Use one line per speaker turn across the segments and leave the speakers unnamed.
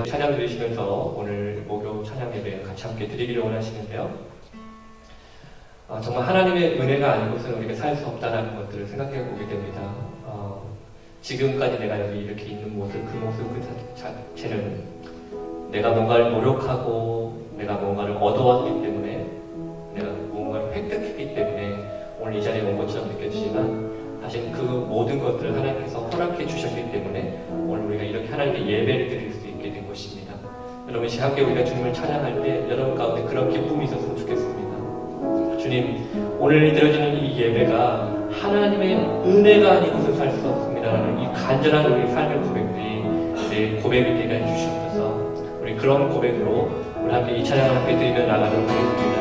찬양 드리시면서 오늘 목요 찬양 예배 같이 함께 드리기를 원하시는데요. 정말 하나님의 은혜가 아니고서는 우리가 살 수 없다는 것들을 생각해 보게 됩니다. 지금까지 내가 여기 이렇게 있는 모습, 그 모습 그 자체는 내가 뭔가를 노력하고 내가 뭔가를 얻어왔기 때문에 내가 뭔가를 획득했기 때문에 오늘 이 자리에 온 것처럼 느껴지지만 사실 그 모든 것들을 하나님께서 허락해 주셨기 때문에 오늘 우리가 이렇게 하나님께 예배를 드릴 수 있게 된 것입니다. 여러분, 이 함께 우리가 주님을 찬양할 때 여러분 가운데 그런 기쁨이 있었으면 좋겠습니다. 주님, 오늘 드려지는 이 예배가 하나님의 은혜가 아니고서 살 수 없습니다라는 이 간절한 우리 삶의 고백들이 내 고백이 되게 해주시옵소서. 우리 그런 고백으로 우리 함께 이 찬양을 함께 드리며 나가도록 하겠습니다.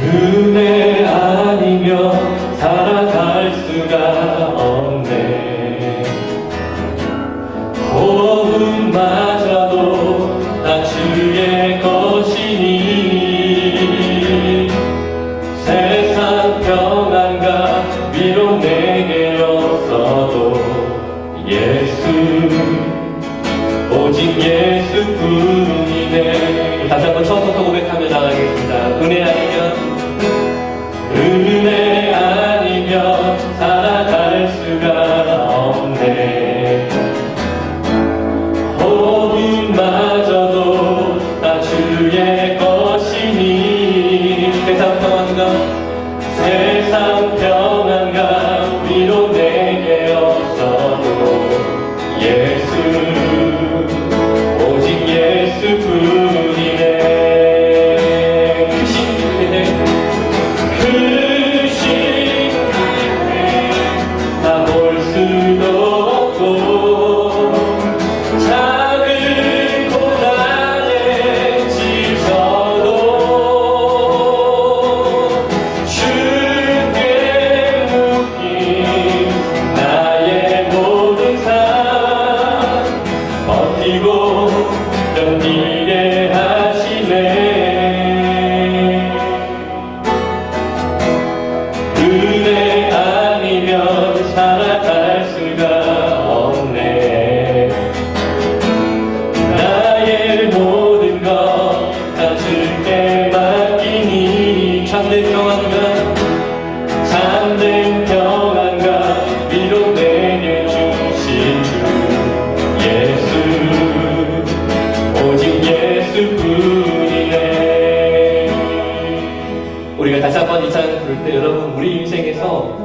은혜 아니면 살아갈 수가 없네. 호흡마저도 다 주의 것이니 세상 평안과 위로 내게 없어도 예수, 오직 예수뿐이네. 다시 한번 처음부터 고백하며 나가겠습니다. 은혜 아니면 살아갈 수가 없네. 호흡마저도 다 주의 것이니 세상 평안과 위로 내게 없어도 예수, 오직 예수뿐이네. 은혜 아니면 살아갈 수가 없네. 나의 모든 것 다 주께 맡기니 참된 평안과 위로 내게 주신 주 예수, 오직 예수뿐이네. 우리가 다시 한번 이 찬양 부를 때 여러분, 우리 인생에서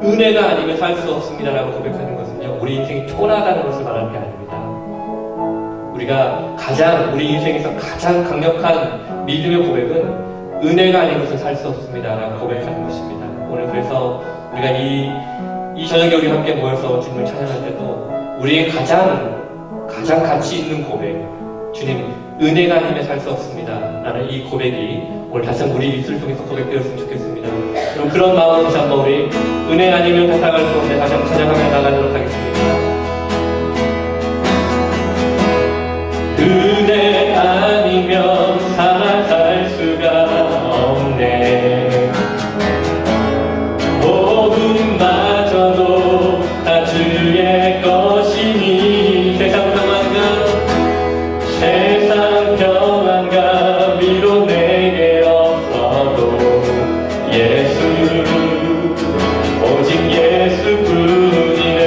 은혜가 아니면 살 수 없습니다라고 고백하는 것은요, 우리 인생이 초라하다는 것을 말하는 게 아닙니다. 우리가 우리 인생에서 가장 강력한 믿음의 고백은 은혜가 아니고서 살 수 없습니다라고 고백하는 것입니다. 오늘 그래서 우리가 이 저녁에 우리 함께 모여서 주님을 찬양할 때도 우리의 가장 가치 있는 고백, 주님, 은혜가 아니면 살 수 없습니다 라는 이 고백이 오늘 다시 한번 우리 입술 통해서 고백되었으면 좋겠습니다. 그럼 그런 마음으로 다시 한번 우리 은혜 아니면 살아갈 수 없네 다시 한번 찬양하며 나가도록 하겠습니다. 은혜 아니면 살아갈 수가 없네. 호흡마저도 다 주의 것이니 세상 평안과 위로 내게 없어도 예수, 오직 예수뿐이네.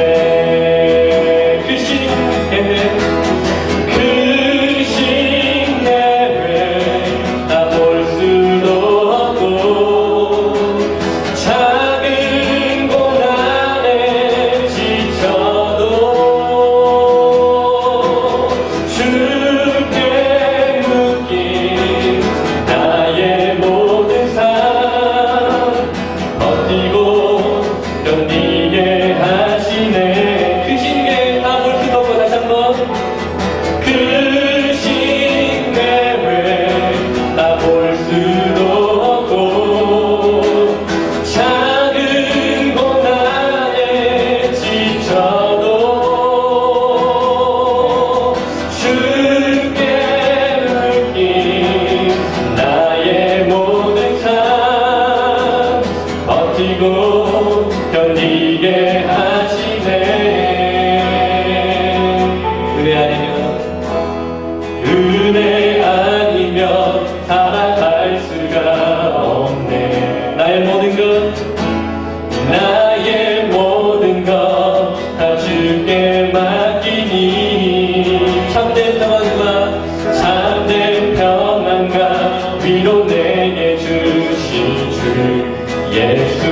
예수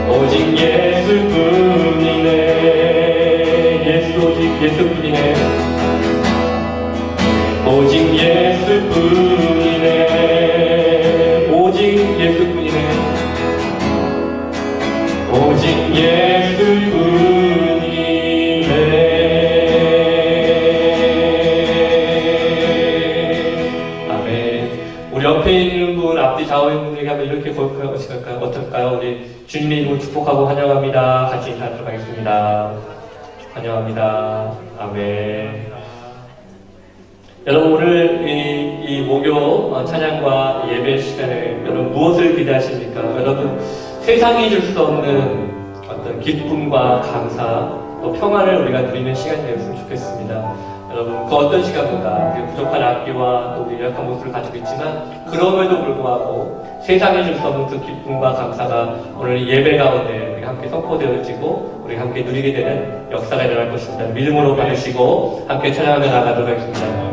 오직 예수뿐이네. 예수 오직 예수뿐이네. 오직 예수뿐이네. 오직 예수뿐이네. 오직 예수뿐이네. 아멘. 우리 옆에 있는 분, 앞뒤 좌우에 있는 분에게 한번 이렇게 볼까요? 어떨까요? 우리 주님의 이름을 축복하고 환영합니다. 같이 인사하도록 하겠습니다. 환영합니다. 아멘. 여러분, 오늘 이 목요 찬양과 예배 시간에 여러분 무엇을 기대하십니까? 여러분, 세상이 줄 수 없는 어떤 기쁨과 감사 또 평안을 우리가 누리는 시간이 되었으면 좋겠습니다. 여러분, 그 어떤 시간보다 부족한 악기와 또 연약한 모습을 가지고 있지만 그럼에도 불구하고 세상에 줄 수 없는 그 기쁨과 감사가 오늘 예배 가운데 우리가 함께 선포되어지고 우리가 함께 누리게 되는 역사가 일어날 것입니다. 믿음으로 받으시고 함께 찬양하며 나아가도록 하겠습니다.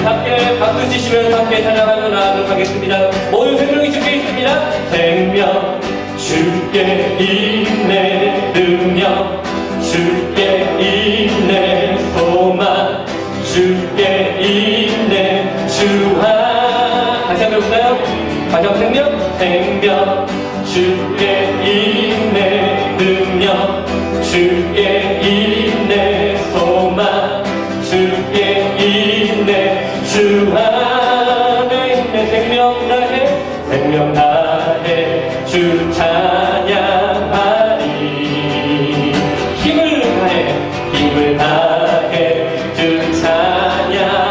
함께 박수 치시면서 함께 찬양하며 나아가도록 하겠습니다. 모든 생명이 주께 있습니다. 생명 주께 있네. 능력 주께 있네. 소망 주께 있네. 주하 다시 한번 해볼까요? 다시 한번 생명 주께 있네. 능력 주께 있네. 소망 주께 있네. 주 안에 있네. 생명 다해 주 찬양하리. 힘을 다해 주 찬양하리.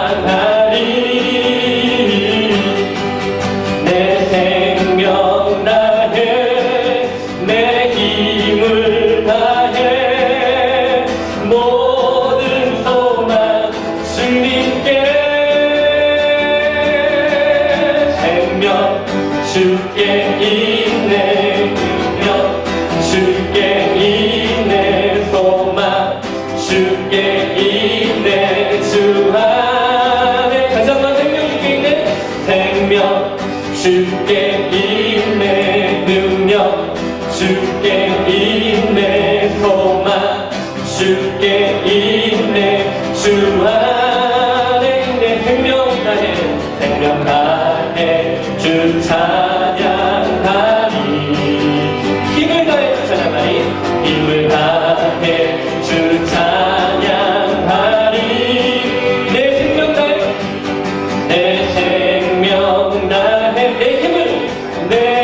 내 생명 다해 내 힘을 다해 모든 소망 주님께. 생명 주께 있네. 능력 주께 있네. 소망 주께 있네. 주 안에 다시 한번 생명 주께 있네. 생명 주께 있네. 능력 주께 있네. 소망 주께 있네. 주 안에 있네. 생명 다해 주 찬양하리. 힘을 다해 주 찬양하리. 힘을 다해 주 찬양하리. 내 생명 다해 내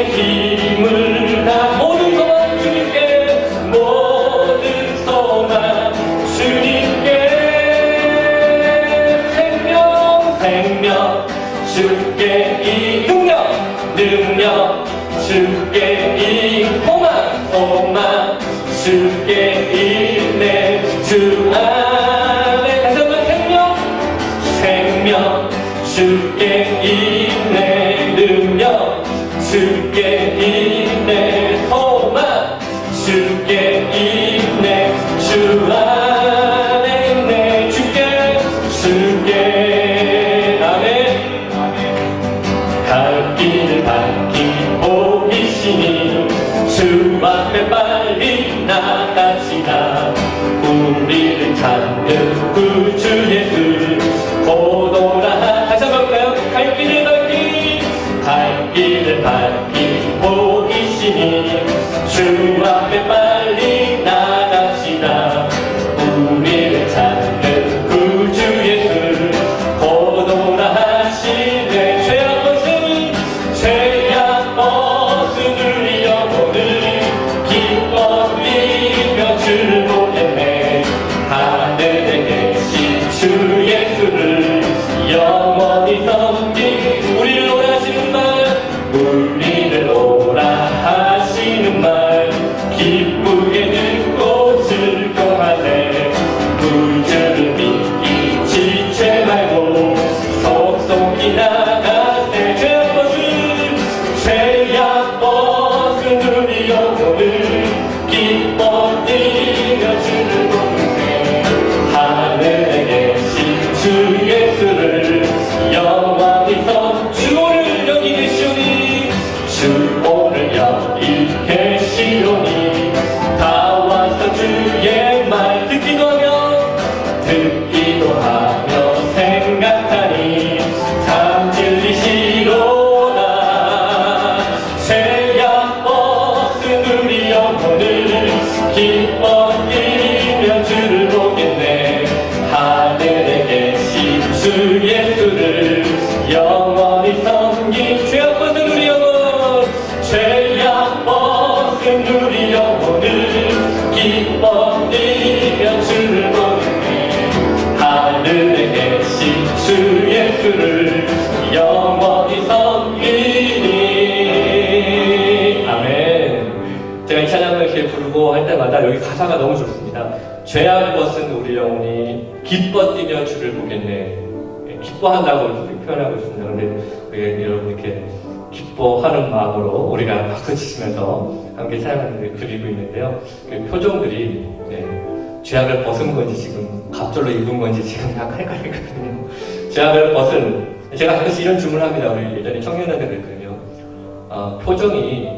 힘을 다 모든 소망 주님께. 모든 소망 주님께. 생명 주께 이 능력 주께 이 소망 주께 있네. 주 안에 다시 한번 생명 주께 있네. 능력 주께 있네. 소망 주께 있네. 주 안에 있네. 주께 아멘. 갈 길을 밝히 보이시니 주 앞에 빨리 나가시라. 우리를 찾는 구주 예수 고도라. 다시 한번 볼까요? 갈 길을 밝히 보이시니 주 앞에 빨리 나가시라. 우리를 찾는 구주 예수 고도라 하시네. 죄악 벗으늘 영혼을 기뻐 뛰며 주를 보겠네. 하늘에 계신 주 예수를 영원히 섬기. 우리를 오라 하시는 말, 우리를 오라 하시는 말 기쁘게 듣고 즐거워하네. 구주를 믿기 지체 말고 속속히 나가세. 죄악 벗은 우리 영혼을 기뻐 뛰며 주를 보겠네. 하늘에 계신 주 예수를 영원히 주 오늘 여기 계시오니 주 오늘 여기 계시오니 다 와서 주의 말 듣기도 하며 생각하니 참 진리시로다. 죄악 벗은 우리 영혼을 기뻐 뛰며 주를 보겠네. 하늘에 계신 주 예수를 영원히 섬긴 죄악 벗은 우리 영혼, 죄악 벗은 우리 영혼을 기뻐 뛰며 주를 보겠네. 하늘에 계신 주 예수를 영원히 섬기니. 아멘. 제가 이 찬양을 이렇게 부르고 할 때마다 여기 가사가 너무 좋습니다. 죄악 벗은 우리 영혼이 기뻐 뛰며 주를 보겠네. 기뻐한다고 표현하고 있습니다. 그런데 여러분 이렇게 기뻐하는 마음으로 우리가 박수 치시면서 함께 찬양을 드리고 있는데요. 그 표정들이 죄악을 벗은 건지 지금 갑절로 입은 건지 지금 약간 헷갈리거든요. 죄악을 벗은, 제가 가끔씩 이런 질문을 합니다. 우리 예전에 청년한테 그랬거든요. 표정이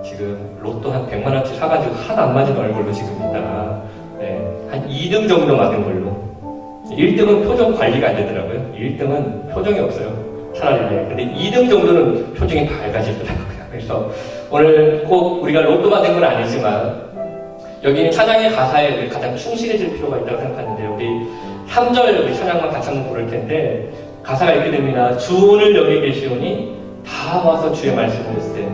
지금 로또 한 100만원치 사가지고 하나 안 맞은 얼굴로 지금 있다가 한 2등 정도 맞은 걸로. 1등은 표정 관리가 안 되더라고요. 1등은 표정이 없어요. 차라리. 근데 2등 정도는 표정이 밝아지더라고요. 그래서 오늘 꼭 우리가 로또가 된 건 아니지만 여기는 찬양의 가사에 가장 충실해질 필요가 있다고 생각하는데, 우리 3절 우리 찬양만 같이 한번 부를 텐데 가사가 이렇게 됩니다. 주 오늘 여기 계시오니 다 와서 주의 말씀을 듣세.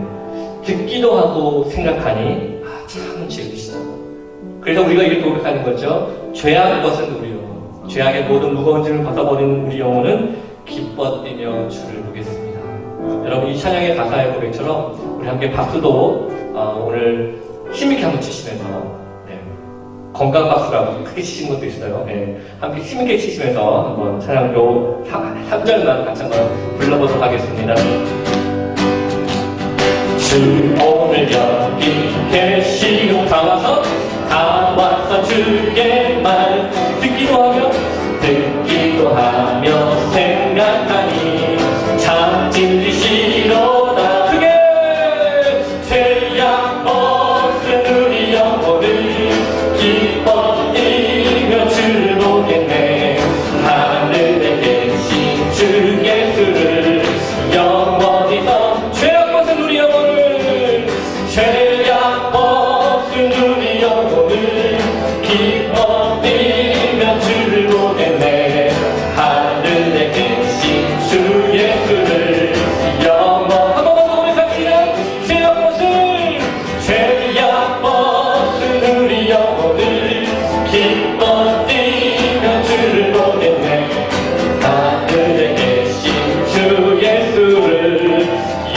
듣기도 하고 생각하니 참 즐기시다. 그래서 우리가 이렇게 고백하는 거죠. 죄악 벗은 우리 영혼, 죄악의 모든 무거운 짐을 벗어버린 우리 영혼은 기뻐 뛰며 주를 보겠습니다. 여러분, 이 찬양의 가사의 고백처럼 우리 함께 박수도 오늘 힘있게 한번 치시면서, 건강 박수라고 크게 치신 것도 있어요. 함께 힘있게 치시면서 한번 찬양 요 3절만 같이 한번 불러보도록 하겠습니다. 주 오늘 여기 계시고 다 와서 주의 말 듣기도 하며 생각하니 참 진리시로다. 크게 죄악 벗은 우리 영혼을 기뻐 뛰며 주를 보겠네. 하늘에 계신 주 예수를 영원히 죄악 벗은 우리 영혼을, 죄악 벗은 우리 영혼을 기뻐 뛰며 주를 보겠네. 하늘에 계신 주 예수를 영원. 한 번만 더 고백합시다. 죄악 벗은 우리 영혼을 기뻐 뛰며 주를 보겠네. 하늘에 계신 주 예수를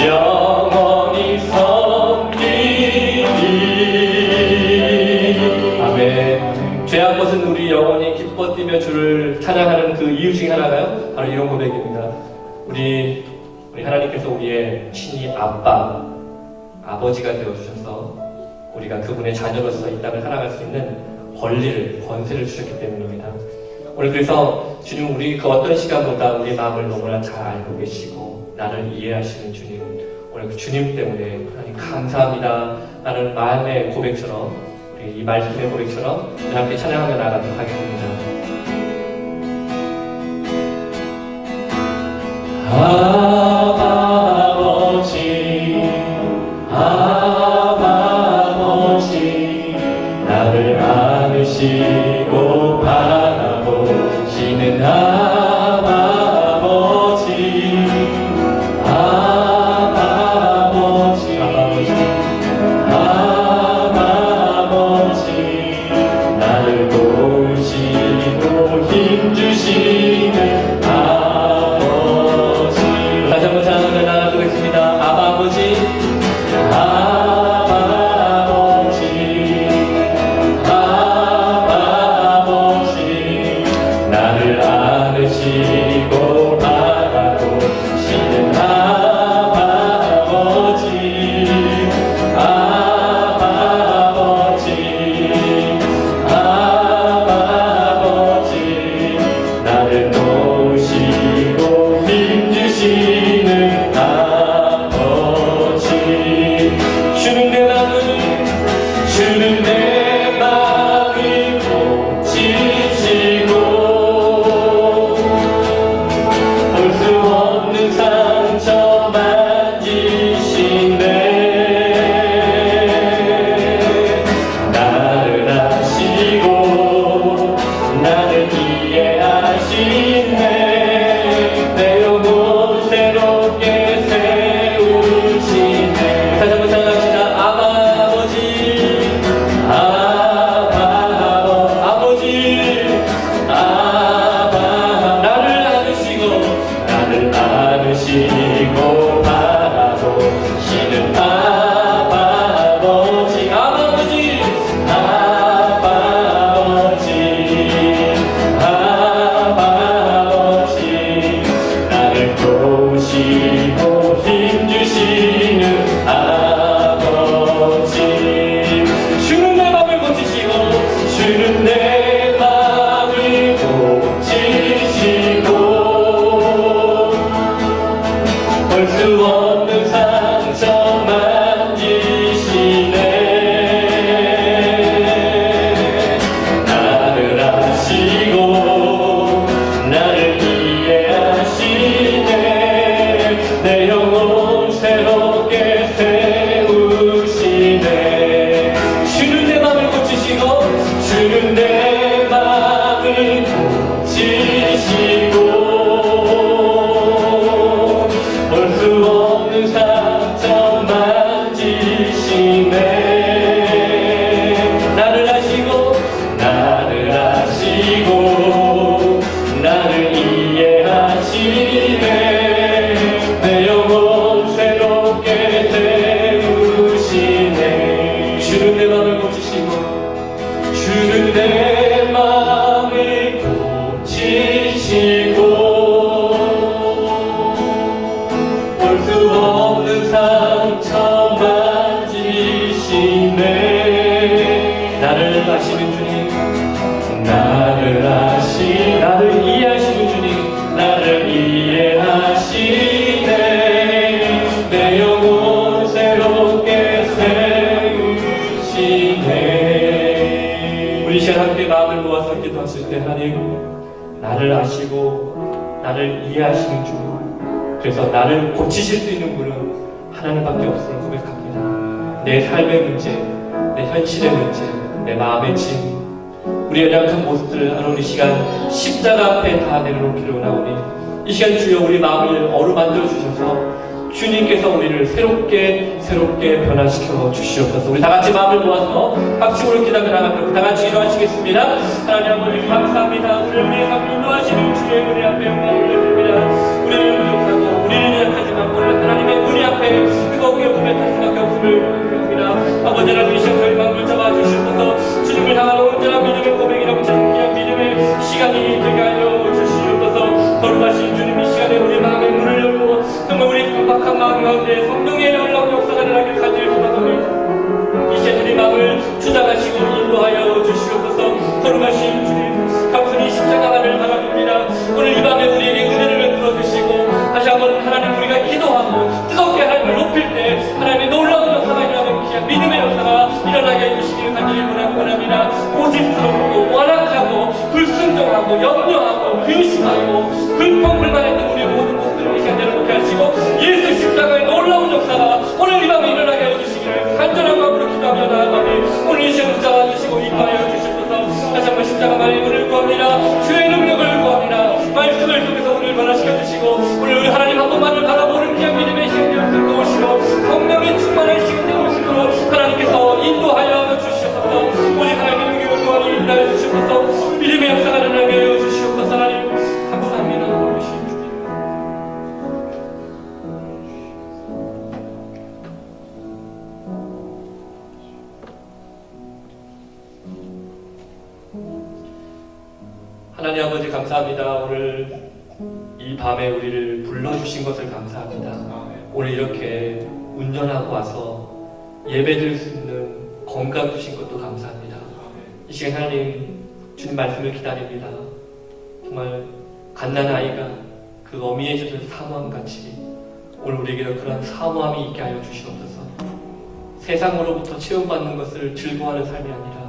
영원히 섬기니. 아멘. 죄악 벗은 우리 영혼이 기뻐 뛰며 주를 찬양하는 그 이유 중에 하나가요, 바로 이런 고백입니다. 우리 하나님께서 우리의 친히 아버지가 되어주셔서 우리가 그분의 자녀로서 이 땅을 살아갈 수 있는 권세를 주셨기 때문입니다. 오늘 그래서 주님, 우리 그 어떤 시간보다 우리 마음을 너무나 잘 알고 계시고 나를 이해하시는 주님, 오늘 그 주님 때문에 하나님 감사합니다 라는 마음의 고백처럼, 우리 이 말씀의 고백처럼 함께 찬양하며 나가도록 하겠습니다. 아버지 나를 안으시고 바라보시는 아버지 나를 도우시고 힘주시는 아버지. 다시 한번 찬양합시다. 아버지, 아버지, 나를 안으시고 바라보시는 아버지, 나를 도우시고 힘주시는 아버지, 주는 내 맘을 고치시고 볼 수 없는 상처 만지시네. 나를 아시고 나를 이해하시네. 내 영혼 새롭게 세우시네. 주는 내 맘을 고치시고 볼 수 없는 상처 만지시네. 나를 아시고 나를 이해하시네. 내 영혼 새롭게 세우시네. 주는 내 맘을 고치시고 볼 수 없는 상처 만지시네. 나를 아시는 주님, 나를 이해하시는 주님, 나를 이해하시네. 내 영혼 새롭게 세우시네. 우리 시간 함께 마음을 모아서 기도하실 때, 하나님, 나를 아시고 나를 이해하시는 주, 그래서 나를 고치실 수 있는 분은 하나님밖에 없음을 고백합니다. 내 삶의 문제, 내 현실의 문제, 내 마음의 짐, 우리의 연약한 모습들을 하루 이 시간 십자가 앞에 다 내려놓기로 원하오니, 이 시간 주여 우리 마음을 어루만들어 주셔서 주님께서 우리를 새롭게 변화시켜 주시옵소서. 우리 다같이 마음을 모아서 박수로 기도하며 나가도록 다같이 기도하시겠습니다. 하나님 아버지 감사합니다. 우리의 삶을 인도하시는 주의 은혜 앞에 영광을 올려드립니다. 우리는 부족하고 우리는 약하지만 오늘 하나님의 은혜 앞에 뜨겁게 고백할 수밖에 없음을 고백합니다. 아버지 하나님, 이 시간 저희 마음을 잡아주시옵소서. 주님을 향한 온전한 믿음의 고백이라고 그냥 믿음의 시간이 되게 하여 주시옵소서. 거룩하신 주님, 이 시간에 우리 마음의 문을 열고 정말 우리 깜박한 마음 가운데 성령의 놀라운 역사가 일어나길 간절히 소망합니다. 이 시간 우리 마음을 주장하시고 인도하여 주시옵소서. 거룩하신 주님, 감사히 십자가만을 바라봅니다. 오늘 이 밤에 우리에게 은혜를 베풀어 주시고 다시 한번 하나님, 우리가 기도하고 뜨겁게 하나님을 높일 때 하나님의 놀라운 역사가 일어나는 귀한 믿음의 역사가 일어나게 해주시기를 간절히 원합니다. 고집스럽고 완악하고 불순종하고 염려하고 의심하고 불평불만했던 우리의 모든 것들을 이 시간 내려놓게 하시고 예수 십자가의 놀라운 역사가 오늘 이 밤에 일어나게 해주시기를 간절한 마음으로 기도하며 나아가니, 오늘 이 시간 붙잡아주시고 인도하여 주시옵소서. 다시 한번 십자가만의 은혜를 구합니다. 주의 능력을 구합니다. 말씀을 통해서 우리를 변화시켜 주시고 오늘 하나님 한 번만을 바라보는 귀한 믿음의 시간을 들어오시고 성령의 충만한 시간 되오시도록 하나님께서 인도하여 주시옵소서. 오직 하나님의 능력을 구하니 인도하여 주시옵소서. 믿음의 역사가 일어나게 하여 주시옵소서. 하나님 감사합니다. 하나님 아버지 감사합니다. 오늘 이 밤에 우리를 불러주신 것을 감사합니다. 오늘 이렇게 운전하고 와서 예배드릴 수 있는 건강 주신 것도 감사합니다. 이 시간 하나님, 주님 말씀을 기다립니다. 정말 갓난 아이가 그 어미의 젖을 사모함같이 오늘 우리에게도 그런 사모함이 있게 하여 주시옵소서. 세상으로부터 체험받는 것을 즐거워하는 삶이 아니라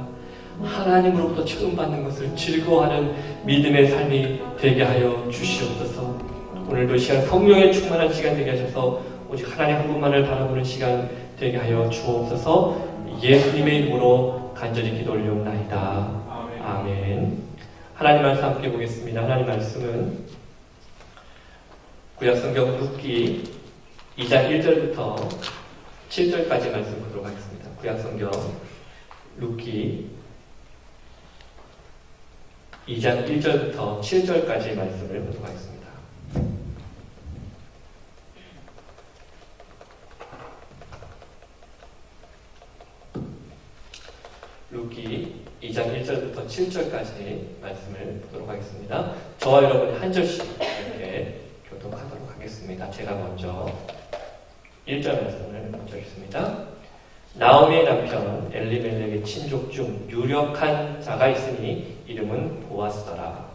하나님으로부터 체험받는 것을 즐거워하는 믿음의 삶이 되게 하여 주시옵소서. 오늘도 시간 성령의 충만한 시간 되게 하셔서 오직 하나님 한 분만을 바라보는 시간 되게 하여 주옵소서. 예수님의 이름으로 간절히 기도 올려옵나이다. 아멘. 하나님 말씀 함께 보겠습니다. 하나님 말씀은 구약성경 룻기 2장 1절부터 7절까지 말씀 보도록 하겠습니다. 구약성경 룻기 2장 1절부터 7절까지 말씀을 보도록 하겠습니다. 룻기 2장 1절부터 7절까지 말씀을 보도록 하겠습니다. 저와 여러분이 한 절씩 이렇게 교독하도록 하겠습니다. 제가 먼저 1절 말씀을 먼저 읽습니다. 나오미의 남편 엘리멜렉의 친족 중 유력한 자가 있으니 이름은 보아스더라.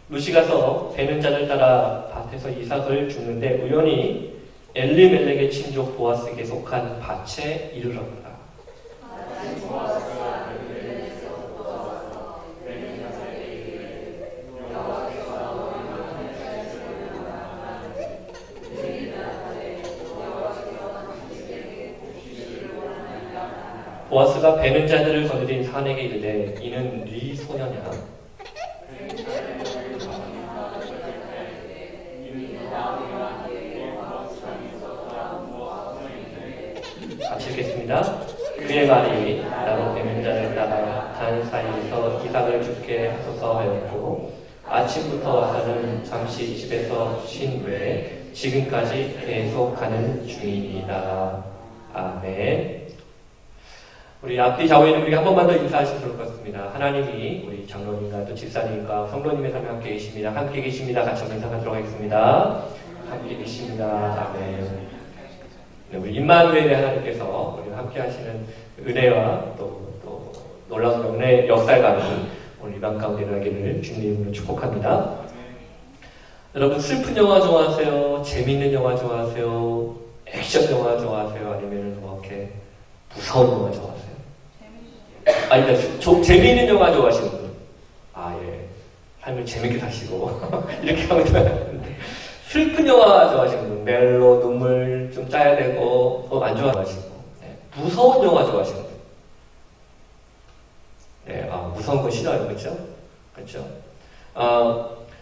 룻이 가서 베는 자를 따라 밭에서 이삭을 줍는데 우연히 엘리멜렉의 친족 보아스에게 속한 밭에 이르렀다. 보아스가 베는 자들을 거느린 사내에게 이르되 이는 네 소녀냐? 같이 읽겠습니다. 그의 말이 나로 베는 자를 따라 단 사이에서 이삭을 죽게 하소서 하였고 아침부터 와서는 잠시 집에서 쉰 후에 지금까지 계속 가는 중이니이다. 아멘. 우리 앞뒤 좌우에는 우리가 한 번만 더 인사하시면 좋을 것 같습니다. 하나님이 우리 장로님과 또 집사님과 성도님의 삶에 함께 계십니다. 함께 계십니다. 같이 한번 인사하도록 하겠습니다. 함께 계십니다. 아멘. 네, 우리 임마누엘의 하나님께서 우리와 함께 하시는 은혜와 또 놀라운 은혜의 역사감이 오늘 이방 가운데 일어나기를 주님으로 축복합니다. 여러분 슬픈 영화 좋아하세요? 재미있는 영화 좋아하세요? 액션 영화 좋아하세요? 아니면 뭐 이렇게 무서운 영화 좋아하세요? 아니다. 재미있는 영화 좋아하시는 분. 아, 예. 삶을 재밌게 사시고. 이렇게 하면 되는데. 슬픈 영화 좋아하시는 분. 멜로, 눈물 좀 짜야 되고, 안 좋아하시고. 네. 무서운 영화 좋아하시는 분. 네, 무서운 거 싫어요. 그렇죠? 그렇죠?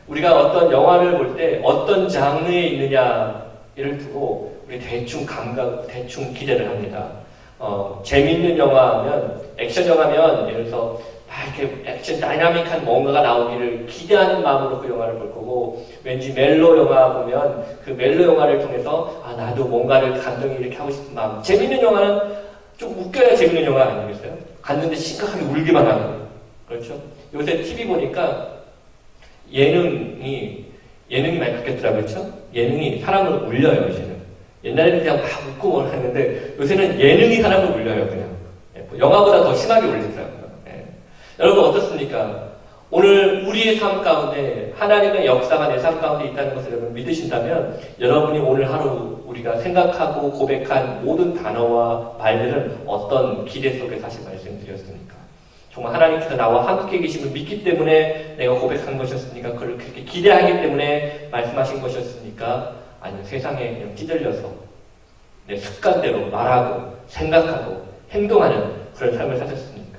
우리가 어떤 영화를 볼 때 어떤 장르에 있느냐를 두고 우리 대충 대충 기대를 합니다. 재미있는 영화면, 액션 영화면, 예를 들어서, 이렇게 액션 다이나믹한 뭔가가 나오기를 기대하는 마음으로 그 영화를 볼 거고, 왠지 멜로 영화 보면 그 멜로 영화를 통해서, 나도 뭔가를 감정이 이렇게 하고 싶은 마음. 재미있는 영화는 좀 웃겨야 재미있는 영화 아니겠어요? 갔는데 심각하게 울기만 하는. 그렇죠? 요새 TV 보니까 예능이 많이 바뀌었더라고요. 그렇죠? 예능이 사람을 울려요, 이제는. 옛날에는 그냥 막 웃고 뭘 했는데 요새는 예능이 사람을 울려요, 그냥. 영화보다 더 심하게 울리더라고요. 예. 여러분 어떻습니까? 오늘 우리의 삶 가운데 하나님의 역사가 내 삶 가운데 있다는 것을 여러분 믿으신다면 여러분이 오늘 하루 우리가 생각하고 고백한 모든 단어와 말들은 어떤 기대 속에 사실 말씀드렸습니까? 정말 하나님께서 나와 함께 계심을 믿기 때문에 내가 고백한 것이었습니까? 그걸 그렇게 기대하기 때문에 말씀하신 것이었습니까? 아니면 세상에 그냥 찌들려서 내 습관대로 말하고 생각하고 행동하는 그런 삶을 사셨습니까?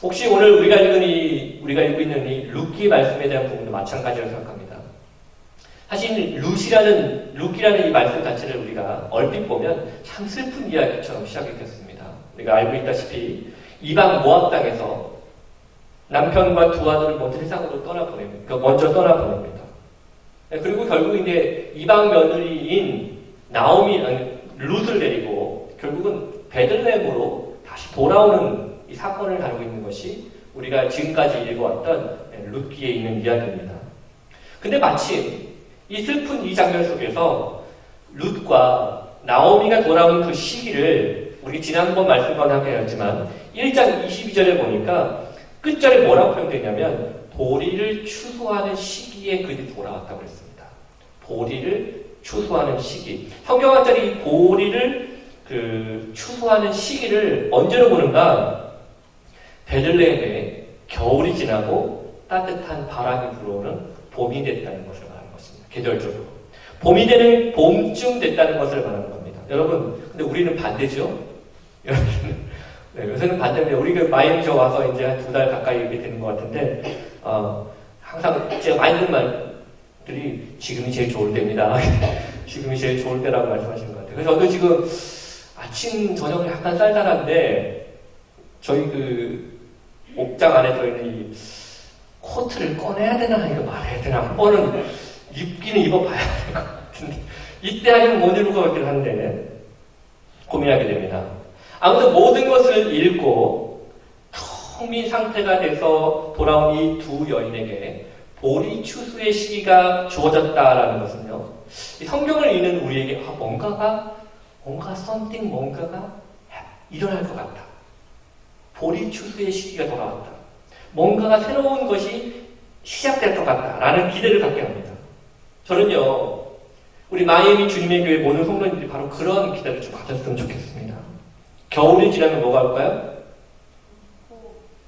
혹시 오늘 우리가 읽고 있는 이 룻기 말씀에 대한 부분도 마찬가지라고 생각합니다. 사실 룻기라는 이 말씀 자체를 우리가 얼핏 보면 참 슬픈 이야기처럼 시작이 됐습니다. 우리가 알고 있다시피 이방 모압 땅에서 남편과 두 아들을 먼저 세상으로 먼저 떠나보냅니다. 그리고 결국 이제 이방 며느리인 룻을 데리고 결국은 베들레헴으로 다시 돌아오는 이 사건을 다루고 있는 것이 우리가 지금까지 읽어왔던 룻기에 있는 이야기입니다. 근데 마침 이 슬픈 이 장면 속에서 룻과 나오미가 돌아오는 그 시기를 우리 지난번 말씀과 함께 했지만 1장 22절에 보니까 끝절에 뭐라고 표현되냐면 보리를 추수하는 시기에 그들이 돌아왔다고 했습니다. 보리를 추수하는 시기. 성경학자들이 이 보리를 추수하는 시기를 언제로 보는가? 베들레헴에 겨울이 지나고 따뜻한 바람이 불어오는 봄이 됐다는 것을 말하는 것입니다. 계절적으로. 봄이 되는 봄쯤 됐다는 것을 말하는 겁니다. 여러분, 근데 우리는 반대죠? 네, 요새는 반대입니다. 우리가 마이애미에 와서 이제 한 2달 가까이 이렇게 되는 것 같은데, 항상 제가 많이 듣는 말들이 지금이 제일 좋을 때입니다. 지금이 제일 좋을 때라고 말씀하시는 것 같아요. 그래서 저도 지금 아침, 저녁이 약간 쌀쌀한데, 저희 그 옥장 안에 들어있는 이 코트를 꺼내야 되나, 이거 말해야 되나, 한 번은 입기는 입어봐야 될 것 같은데, 이때 아니면 못 입을 것 같긴 한데, 고민하게 됩니다. 아무튼 모든 것을 잃고, 텅 빈 상태가 돼서 돌아온 이 두 여인에게 보리 추수의 시기가 주어졌다라는 것은요, 이 성경을 읽는 우리에게 뭔가 something, 뭔가가 일어날 것 같다. 보리 추수의 시기가 돌아왔다. 뭔가가 새로운 것이 시작될 것 같다라는 기대를 갖게 합니다. 저는요, 우리 마이애미 주님의 교회 모든 성도님들이 바로 그런 기대를 좀 가졌으면 좋겠습니다. 겨울이 지나면 뭐가 올까요?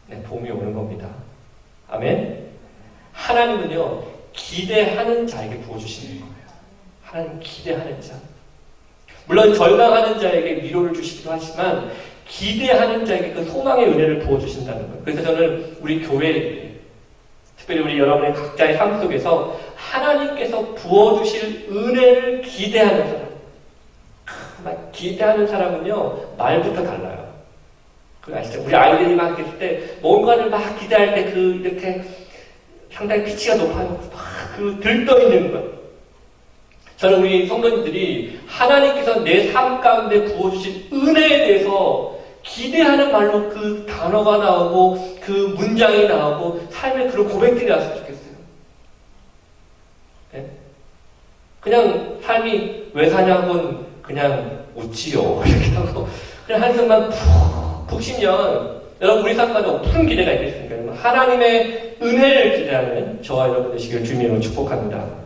네, 봄이 오는 겁니다. 아멘. 하나님은요, 기대하는 자에게 부어주시는 거예요. 하나님 기대하는 자. 물론 절망하는 자에게 위로를 주시기도 하지만 기대하는 자에게 그 소망의 은혜를 부어주신다는 거예요. 그래서 저는 우리 교회에, 특별히 우리 여러분의 각자의 삶 속에서 하나님께서 부어주실 은혜를 기대하는 사람, 기대하는 사람은요, 말부터 달라요. 그거 아시죠? 우리 아이들이 막 있을 때 뭔가를 막 기대할 때 이렇게 상당히 피치가 높아요. 막 들떠있는 것. 저는 우리 성도님들이 하나님께서 내 삶 가운데 부어주신 은혜에 대해서 기대하는 말로 그 단어가 나오고 그 문장이 나오고 삶의 그런 고백들이 나왔으면 좋겠어요. 네? 그냥 삶이 왜 사냐고는 그냥 웃지요. 이렇게 하고 그냥 한숨만 푹 쉬면 여러분 우리 삶 가운데 무슨 기대가 있겠습니까? 하나님의 은혜를 기대하는 저와 여러분 되시길 주님으로 축복합니다.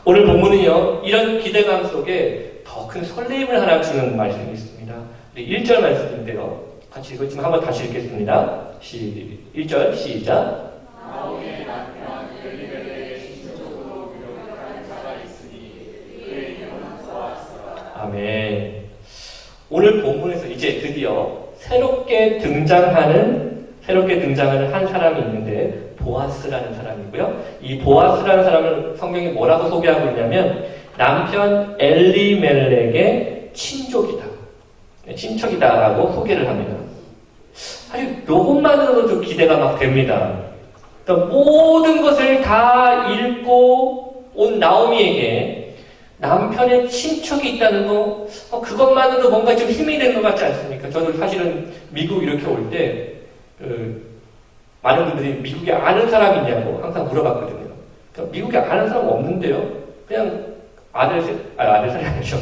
오늘 본문은요, 이런 기대감 속에 더 큰 설렘을 하나 주는 말씀이 있습니다. 1절 말씀인데요. 같이 읽었지만 한번 다시 읽겠습니다. 1절 시작.
나오미의 남편 엘리멜렉의 신족으로 유력한 자가 있으니 그의 이름은 보아스라.
아멘. 오늘 본문에서 이제 드디어 새롭게 등장하는 한 사람이 있는데 보아스라는 사람이고요. 이 보아스라는 사람을 성경이 뭐라고 소개하고 있냐면 남편 엘리멜렉의 친척이다라고 소개를 합니다. 사실 이것만으로도 좀 기대가 막 됩니다. 그러니까 모든 것을 다 잃고 온 나오미에게 남편의 친척이 있다는 거, 그것만으로도 뭔가 좀 힘이 되는 것 같지 않습니까? 저도 사실은 미국 이렇게 올 때, 많은 분들이 미국에 아는 사람 있냐고 항상 물어봤거든요. 그러니까 미국에 아는 사람 없는데요. 그냥 아들 사람이 아니죠.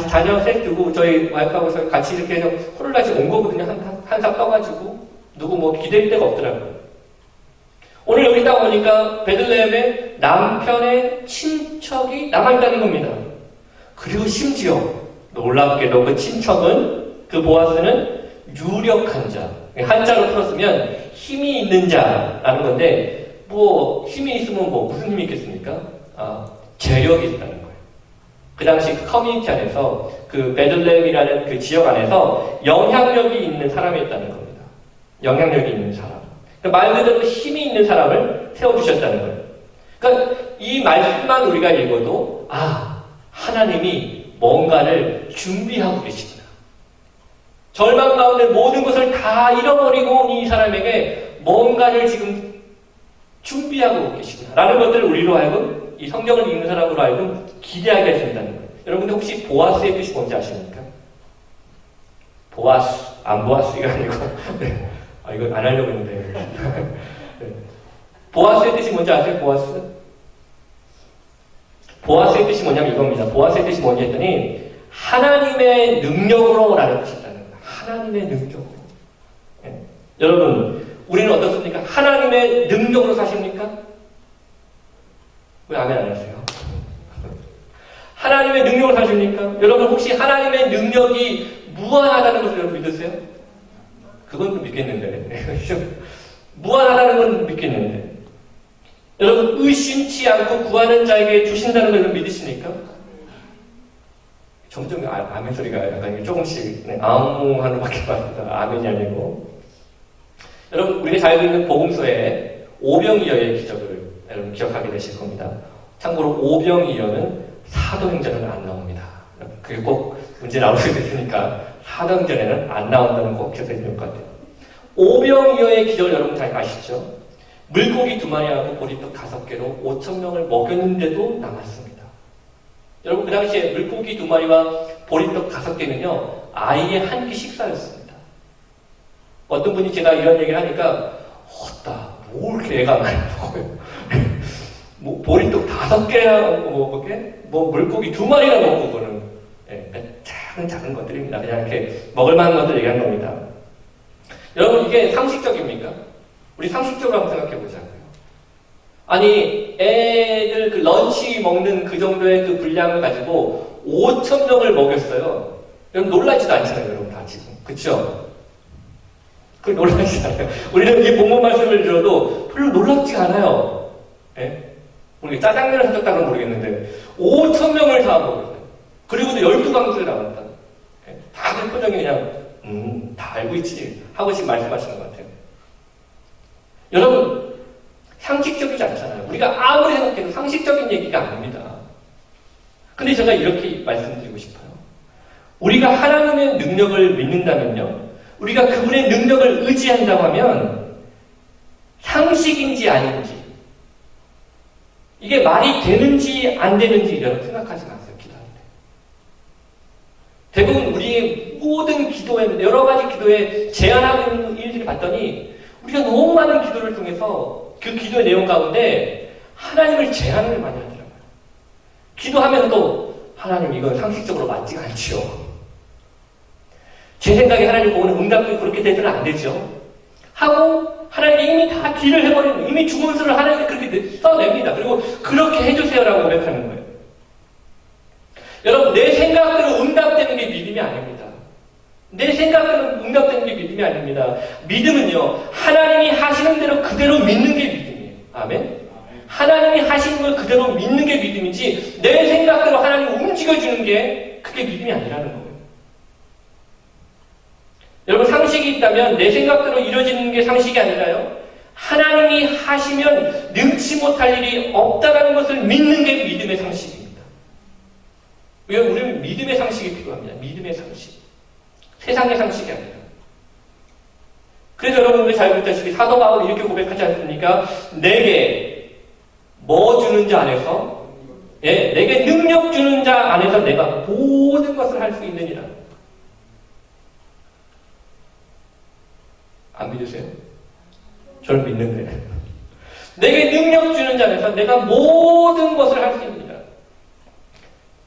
자녀 셋 두고 저희 와이프하고 저희 같이 이렇게 해서 홀라같이 온 거거든요. 한삽 떠가지고. 누구 뭐 기댈 데가 없더라고요. 오늘 여기 딱 오니까 베들레헴에 남편의 친척이 남아있다는 겁니다. 그리고 심지어 놀랍게도 그 친척은, 그 보아스는 유력한 자, 한자로 풀었으면 힘이 있는 자라는 건데, 뭐 힘이 있으면 뭐 무슨 힘이 있겠습니까? 재력이 있다는 거예요. 그 당시 그 커뮤니티 안에서 그 베들레헴이라는 그 지역 안에서 영향력이 있는 사람이었다는 겁니다. 영향력이 있는 사람. 말 그대로 힘이 있는 사람을 세워주셨다는 거예요. 그러니까 이 말씀만 우리가 읽어도 하나님이 뭔가를 준비하고 계시구나. 절망 가운데 모든 것을 다 잃어버리고 온 이 사람에게 뭔가를 지금 준비하고 계시구나 라는 것들을 우리로 하여금, 이 성경을 읽는 사람으로 하여금 기대하게 해준다는 거예요. 여러분들 혹시 보아스의 뜻이 뭔지 아십니까? 보아스, 안 보아스가 아니고 네. 이거 안 하려고 했는데. 네. 보아스의 뜻이 뭔지 아세요? 보아스? 보아스의 뜻이 뭐냐면 이겁니다. 보아스의 뜻이 뭐냐 했더니 하나님의 능력으로 라는 뜻이 있다는 거예요. 하나님의 능력으로. 네. 여러분, 우리는 어떻습니까? 하나님의 능력으로 사십니까? 왜 아멘 안 하세요? 하나님의 능력으로 사십니까? 여러분 혹시 하나님의 능력이 무한하다는 것을 여러분 믿으세요? 그건 좀 믿겠는데. 무한하다는 건 믿겠는데. 여러분, 의심치 않고 구하는 자에게 주신다는 걸 믿으십니까? 점점 아멘 소리가 약간 조금씩 아웅하는 밖에 봤습니다. 아멘이 아니고. 여러분, 우리가 잘 읽는 복음서에 오병이어의 기적을 여러분 기억하게 되실 겁니다. 참고로 오병이어는 사도행전에는 안 나옵니다. 그게 꼭 문제 나올 수 있으니까 사도행전에는 안 나온다는 거 꼭 기억해 주실 것 같아요. 오병이어의 기적을 여러분 잘 아시죠? 물고기 2마리하고 보리떡 5개로 5,000명을 먹였는데도 남았습니다. 여러분, 그 당시에 물고기 2마리와 보리떡 5개는요, 아이의 한 끼 식사였습니다. 어떤 분이 제가 이런 얘기를 하니까, 뭐 이렇게 애가 많이 먹어요. 뭐, 보리떡 5개나 먹게? 뭐, 물고기 2마리나 먹고, 그거는. 작은 것들입니다. 그냥 이렇게 먹을 만한 것들 얘기하는 겁니다. 여러분, 이게 상식적입니까? 우리 상식적으로 한번 생각해 보자고요. 아니, 애들 그 런치 먹는 그 정도의 그 분량을 가지고 5,000명을 먹였어요. 여러분 놀라지도 않잖아요, 여러분 다 지금. 그쵸? 그 놀라지 않아요. 우리는 이 본문 말씀을 들어도 별로 놀랍지 않아요. 예? 우리 짜장면을 사줬다고는 모르겠는데 5,000명을 다 먹였어요. 그리고도 12강수를 나왔다. 예? 다들 표정이 그냥 다 알고 있지 하고 지금 말씀하시는 것 같아요. 여러분, 상식적이지 않잖아요. 우리가 아무리 생각해도 상식적인 얘기가 아닙니다. 근데 제가 이렇게 말씀드리고 싶어요. 우리가 하나님의 능력을 믿는다면요, 우리가 그분의 능력을 의지한다고 하면 상식인지 아닌지, 이게 말이 되는지 안 되는지 여러분 생각하지 마세요. 기도할 때. 대부분 우리의 모든 기도에, 여러 가지 기도에 제한하고 있는 일들을 봤더니 우리가 너무 많은 기도를 통해서 그 기도의 내용 가운데 하나님을 제한을 많이 하더라고요. 기도하면서도 하나님 이건 상식적으로 맞지가 않지요. 제 생각에 하나님 보고는 응답이 그렇게 되서는 안 되죠. 하고 하나님이 이미 다 딜을 해버리는, 이미 죽은 수를 하나님이 그렇게 써냅니다. 그리고 그렇게 해주세요라고 고백하는 거예요. 여러분, 내 생각대로 응답되는 게 믿음이 아닙니다. 내 생각대로 응답되는 게 믿음이 아닙니다. 믿음은요, 하나님이 하시는 대로 그대로 믿는 게 믿음이에요. 아멘? 하나님이 하시는 걸 그대로 믿는 게 믿음이지, 내 생각대로 하나님이 움직여주는 게 그게 믿음이 아니라는 거예요. 여러분, 상식이 있다면 내 생각대로 이루어지는 게 상식이 아니라요, 하나님이 하시면 능치 못할 일이 없다는 것을 믿는 게 믿음의 상식입니다. 왜? 우리는 믿음의 상식이 필요합니다. 믿음의 상식. 세상의 상식이 아니라. 그래서 여러분들이 잘 보다시피 사도 바울이 이렇게 고백하지 않습니까? 내게 뭐 주는 자 안에서, 내게 능력 주는 자 안에서 내가 모든 것을 할 수 있느니라. 안 믿으세요? 저는 믿는데. 내게 능력 주는 자 안에서 내가 모든 것을 할 수 있느니라.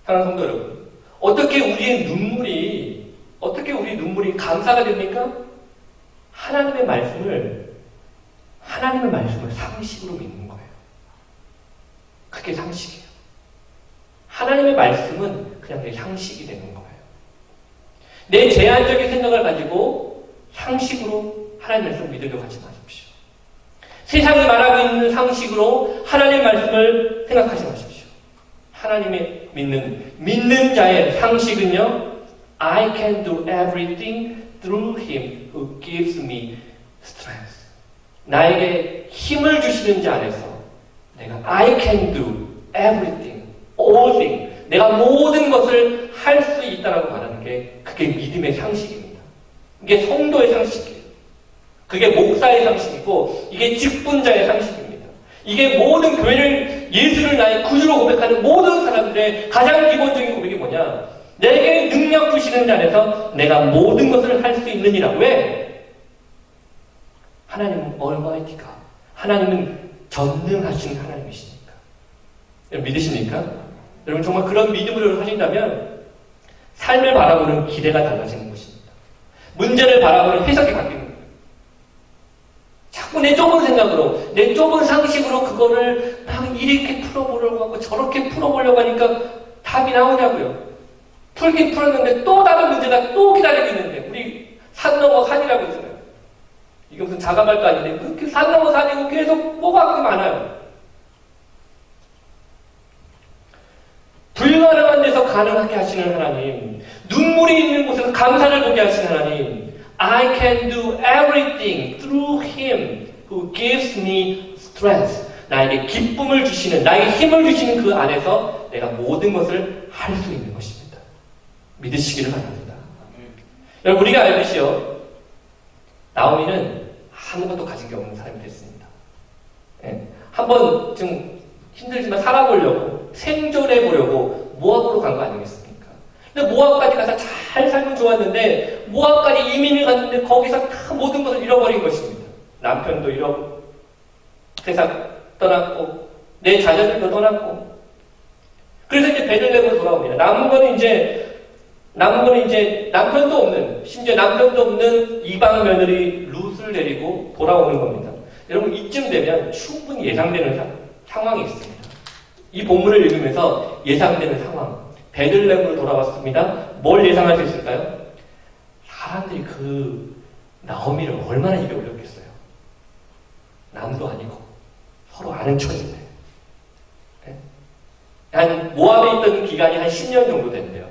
사랑하는 성도 여러분, 어떻게 우리 눈물이 감사가 됩니까? 하나님의 말씀을 상식으로 믿는 거예요. 그게 상식이에요. 하나님의 말씀은 그냥 내 상식이 되는 거예요. 내 제한적인 생각을 가지고 상식으로 하나님의 말씀을 믿으려고 하지 마십시오. 세상이 말하고 있는 상식으로 하나님의 말씀을 생각하지 마십시오. 하나님의 믿는 자의 상식은요, I can do everything through Him who gives me strength. 나에게 힘을 주시는 자 안에서 내가 I can do everything, all things. 내가 모든 것을 할 수 있다라고 말하는 게 그게 믿음의 상식입니다. 이게 성도의 상식이에요. 그게 목사의 상식이고 이게 직분자의 상식입니다. 이게 모든 교회를 예수를 나의 구주로 고백하는 모든 사람들의 가장 기본적인 고백이 뭐냐? 내게 능력 주시는 자 안에서 내가 모든 것을 할 수 있느니라. 왜? 하나님은 Almighty God. 하나님은 전능하신 하나님이시니까. 여러분 믿으십니까? 여러분 정말 그런 믿음으로 하신다면 삶을 바라보는 기대가 달라지는 것입니다. 문제를 바라보는 해석이 바뀌는 거예요. 자꾸 내 좁은 생각으로, 내 좁은 상식으로 그거를 막 이렇게 풀어보려고 하고 저렇게 풀어보려고 하니까 답이 나오냐고요. 풀긴 풀었는데 또 다른 문제가 또 기다리고 있는데, 우리 산 넘어 산이라고 있잖아요. 이게 무슨 자가발도 아닌데 그렇게 산 넘어 산이고 계속 뭐가 그렇게 많아요. 불가능한 데서 가능하게 하시는 하나님, 눈물이 있는 곳에서 감사를 보게 하시는 하나님, I can do everything through Him who gives me strength. 나에게 기쁨을 주시는, 나에게 힘을 주시는 그 안에서 내가 모든 것을 할 수 있는 것입니다. 믿으시기를 바랍니다. 여러분, 우리가 알듯이요, 나오미는 아무것도 가진 게 없는 사람이 됐습니다. 예. 한번 좀 힘들지만 살아보려고, 생존해보려고 모압으로 간 거 아니겠습니까? 근데 모압까지 가서 잘 살면 좋았는데, 모압까지 이민을 갔는데 거기서 다 모든 것을 잃어버린 것입니다. 남편도 잃어버리고, 회사 떠났고, 내 자녀들도 떠났고. 그래서 이제 베들레헴으로 돌아옵니다. 남은 거는 이제 남편도 없는, 심지어 남편도 없는 이방 며느리 룻을 데리고 돌아오는 겁니다. 여러분, 이쯤 되면 충분히 예상되는 상황이 있습니다. 이 본문을 읽으면서 예상되는 상황. 베들레헴으로 돌아왔습니다. 뭘 예상할 수 있을까요? 사람들이 그 나오미를 얼마나 입에 올렸겠어요. 남도 아니고 서로 아는 처지인데. 한 모압에 있던 기간이 한 10년 정도 된대요.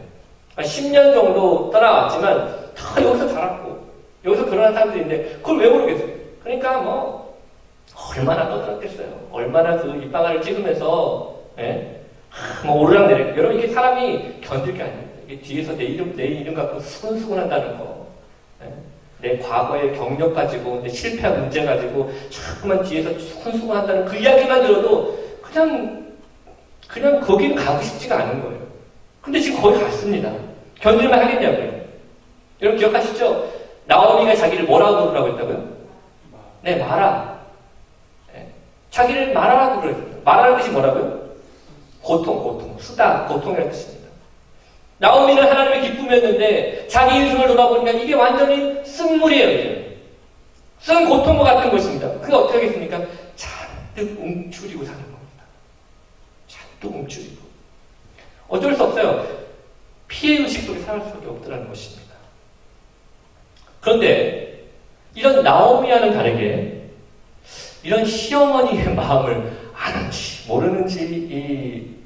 한 10년 정도 떠나왔지만 다 여기서 자랐고 여기서 결혼한 사람들인데 그걸 왜 모르겠어요. 그러니까 뭐 얼마나 떠들었겠어요. 얼마나 그 입방아를 찍으면서 뭐 오르락내리락. 여러분, 이게 사람이 견딜 게 아닙니다. 이게 뒤에서 내 이름 갖고 수근수근 한다는 거. 내 과거의 경력 가지고, 내 실패한 문제 가지고, 자꾸만 뒤에서 수근수근 한다는 그 이야기만 들어도 그냥 거기는 가고 싶지가 않은 거예요. 근데 지금 거기 갔습니다. 견딜만 하겠냐고요. 여러분 기억하시죠? 나오미가 자기를 뭐라고 부르라고 했다고요? 네, 마라. 자기를 마라라고 그랬어요. 마라라는 뜻이 뭐라고요? 고통, 수다, 고통이라는 뜻입니다. 나오미는 하나님의 기쁨이었는데 자기 인생을 돌아보니까 이게 완전히 쓴물이에요. 이제. 쓴 고통과 같은 것입니다. 그게 어떻게 하겠습니까? 잔뜩 움츠리고 사는 겁니다. 잔뜩 움츠리고. 어쩔 수 없어요. 피해의식 속에 살 수밖에 없더라는 것입니다. 그런데 이런 나오미와는 다르게 이런 시어머니의 마음을 아는지 모르는지 이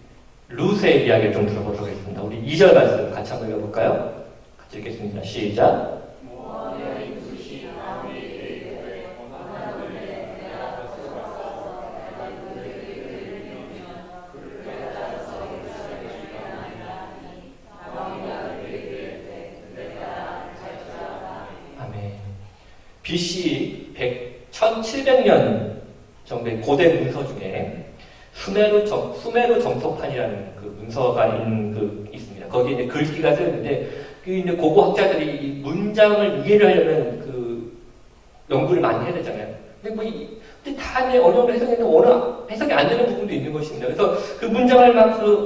룻의 이야기를 좀 들어보도록 하겠습니다. 우리 2절 말씀 같이 한번 읽어볼까요? 같이 읽겠습니다. 시작. 아멘. BC 1700년 정도의 고대 문서 중에 수메르 점토판이라는 그 문서가 있습니다. 거기에 이제 글귀가 쓰였는데, 이제 고고 학자들이 이 문장을 이해를 하려면 그 연구를 많이 해야 되잖아요. 근데 다 이제 어느 정도 해석했는데 어느 해석이 안 되는 부분도 있는 것입니다. 그래서 그 문장을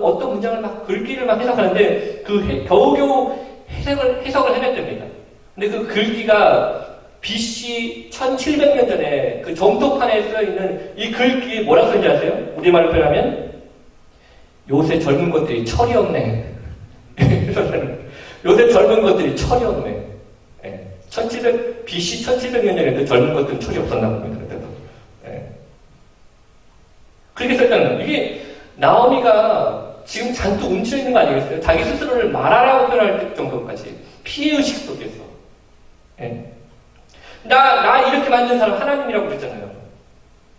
어떤 문장을 글귀를 해석하는데 겨우겨우 해석을 해냈답니다. 근데 그 글귀가 BC 1700년 전에 그 점토판에 쓰여있는 이 글귀에 뭐라고 쓰는지 아세요? 우리말로 표현하면 요새 젊은 것들이 철이 없네. 요새 젊은 것들이 철이 없네. BC 1700년 전에도 젊은 것들은 철이 없었나 봅니다. 그때도. 그렇게 썼다는 거예요. 이게 나오미가 지금 잔뜩 움츠려 있는 거 아니겠어요? 자기 스스로를 말하라고 표현할 정도까지 피해의식 속에서. 나 이렇게 만든 사람 하나님이라고 그랬잖아요.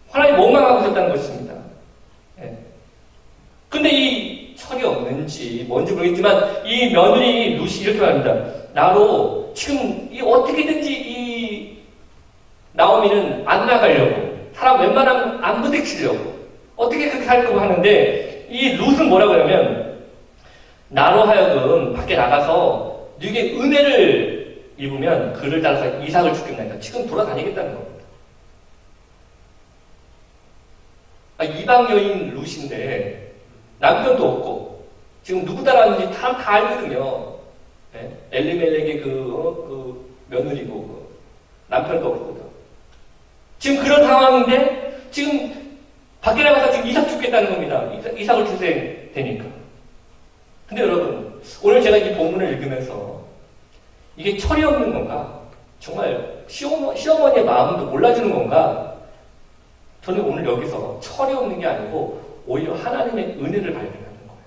하나님 원망하고 있었다는 것입니다. 근데 이 철이 없는지 뭔지 모르겠지만 이 며느리 룻이 이렇게 말합니다. 나로 지금 어떻게든지 이 나오미는 안 나가려고 사람 웬만하면 안 부딪히려고 어떻게 그렇게 하려고 하는데 이 룻은 뭐라고 하냐면 나로 하여금 밖에 나가서 네게 은혜를 입으면 그를 따라서 이삭을 죽겠나니까 지금 돌아다니겠다는 겁니다. 이방 여인 룻인데 남편도 없고 지금 누구 따라왔는지 다 알거든요. 엘리멜렉의 그 며느리고 남편도 없거든. 지금 그런 상황인데 지금 밖에 나가서 지금 이삭 죽겠다는 겁니다. 이삭을 주세요 되니까. 근데 여러분 오늘 제가 이 본문을 읽으면서 이게 철이 없는 건가? 정말 시어머니의 마음도 몰라주는 건가? 저는 오늘 여기서 철이 없는 게 아니고 오히려 하나님의 은혜를 발견하는 거예요.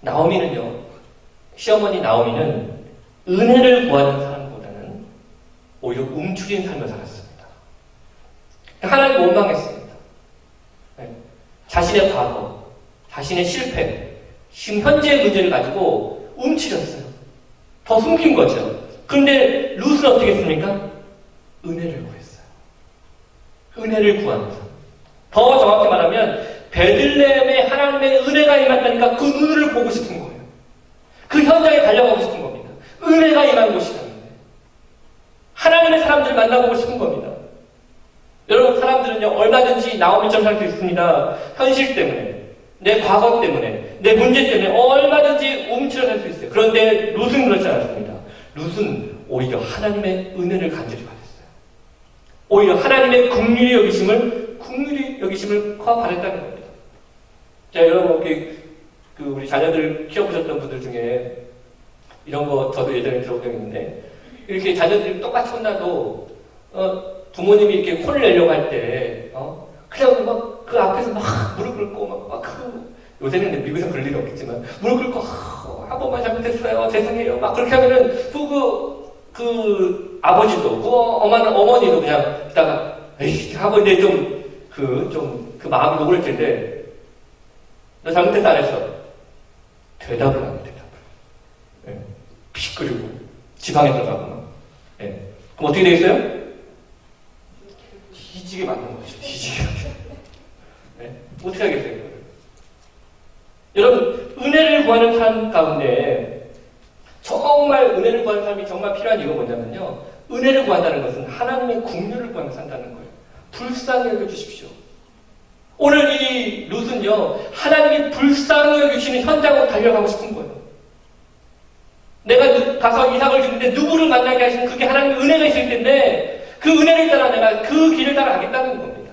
나오미는요, 시어머니 나오미는 은혜를 구하는 사람보다는 오히려 움츠린 삶을 살았습니다. 하나님 원망했습니다. 네. 자신의 과거, 자신의 실패, 지금 현재의 문제를 가지고 움츠렸어요. 더 숨긴 거죠. 그런데 룻은 어떻게 했습니까? 은혜를 구했어요. 은혜를 구하면서. 더 정확히 말하면 베들레헴에 하나님의 은혜가 임했다니까 그 은혜를 보고 싶은 거예요. 그 현장에 달려가고 싶은 겁니다. 은혜가 임한 곳이라는데 하나님의 사람들을 만나보고 싶은 겁니다. 여러분, 사람들은요 얼마든지 나오미처럼 살 수 있습니다. 현실 때문에, 내 과거 때문에, 내 문제 때문에 얼마든지 움츠려 살 수 있어요. 그런데 룻은 그렇지 않았습니다. 룻은 오히려 하나님의 은혜를 간절히 받았어요. 오히려 하나님의 긍휼히 여기심을 바랬다는 겁니다. 자, 여러분, 우리 자녀들 키워보셨던 분들 중에 이런 거 저도 예전에 들어본 적이 있는데, 이렇게 자녀들이 똑같이 혼나도 부모님이 이렇게 혼을 내려고 할 때 그냥 막 그 앞에서 막 무릎 꿇고 요새는 미국에서 그럴 일이 없겠지만 무릎 꿇고 한 번만 잘못했어요, 죄송해요, 막 그렇게 하면은 그 아버지도 그 어머니도 그냥 있다가 에이 하고 이제 그 마음이 노그럴 텐데, 너 잘못했어 안 했어? 대답을 안 해. 예. 피 끓이고 지방에 들어가고 막. 예. 그럼 어떻게 되겠어요? 뒤지게 맞는 거죠. 뒤지게. 예. 어떻게 하겠어요? 이거를? 여러분, 은혜를 구하는 삶 가운데 정말 은혜를 구하는 삶이 정말 필요한 이유가 뭐냐면요, 은혜를 구한다는 것은 하나님의 긍휼을 구하며 산다는 거예요. 불쌍히 여겨주십시오. 오늘 이 룻은요, 하나님이 불쌍히 여기시는 현장으로 달려가고 싶은 거예요. 내가 가서 이삭을 주는데 누구를 만나게 하시는 그게 하나님의 은혜가 있을 텐데, 그 은혜를 따라 내가 그 길을 따라가겠다는 겁니다.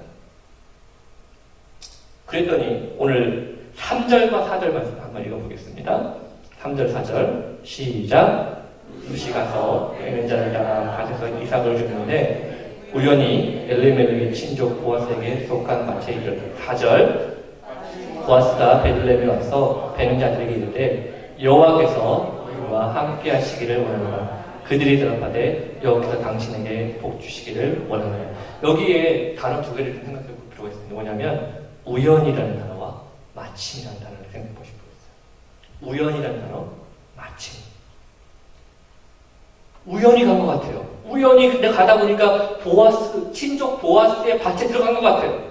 그랬더니 오늘 3절과 4절 말씀 한번 읽어보겠습니다. 3절, 4절 시작. 룻이 가서 애는 자를 따라 밭에서 이삭을 주는데 우연히 엘리멜렉의 친족 보아스에게 속한 밭에 이르렀다. 4절. 보아스가 베들레헴에 와서 베는 자들에게 이르되 여호와께서 우리와 함께 하시기를 원하노라. 그들이 대답하되 여호와께서 당신에게 복 주시기를 원하노라. 여기에 단어 두 개를 좀 생각해 볼 필요가 있습니다. 뭐냐면 우연이라는 단어와 마침이라는 단어를 생각해 보실 필요가 있어요. 우연이라는 단어, 마침. 우연히 간 것 같아요. 우연히 근데 가다 보니까 친족 보아스의 밭에 들어간 것 같아요.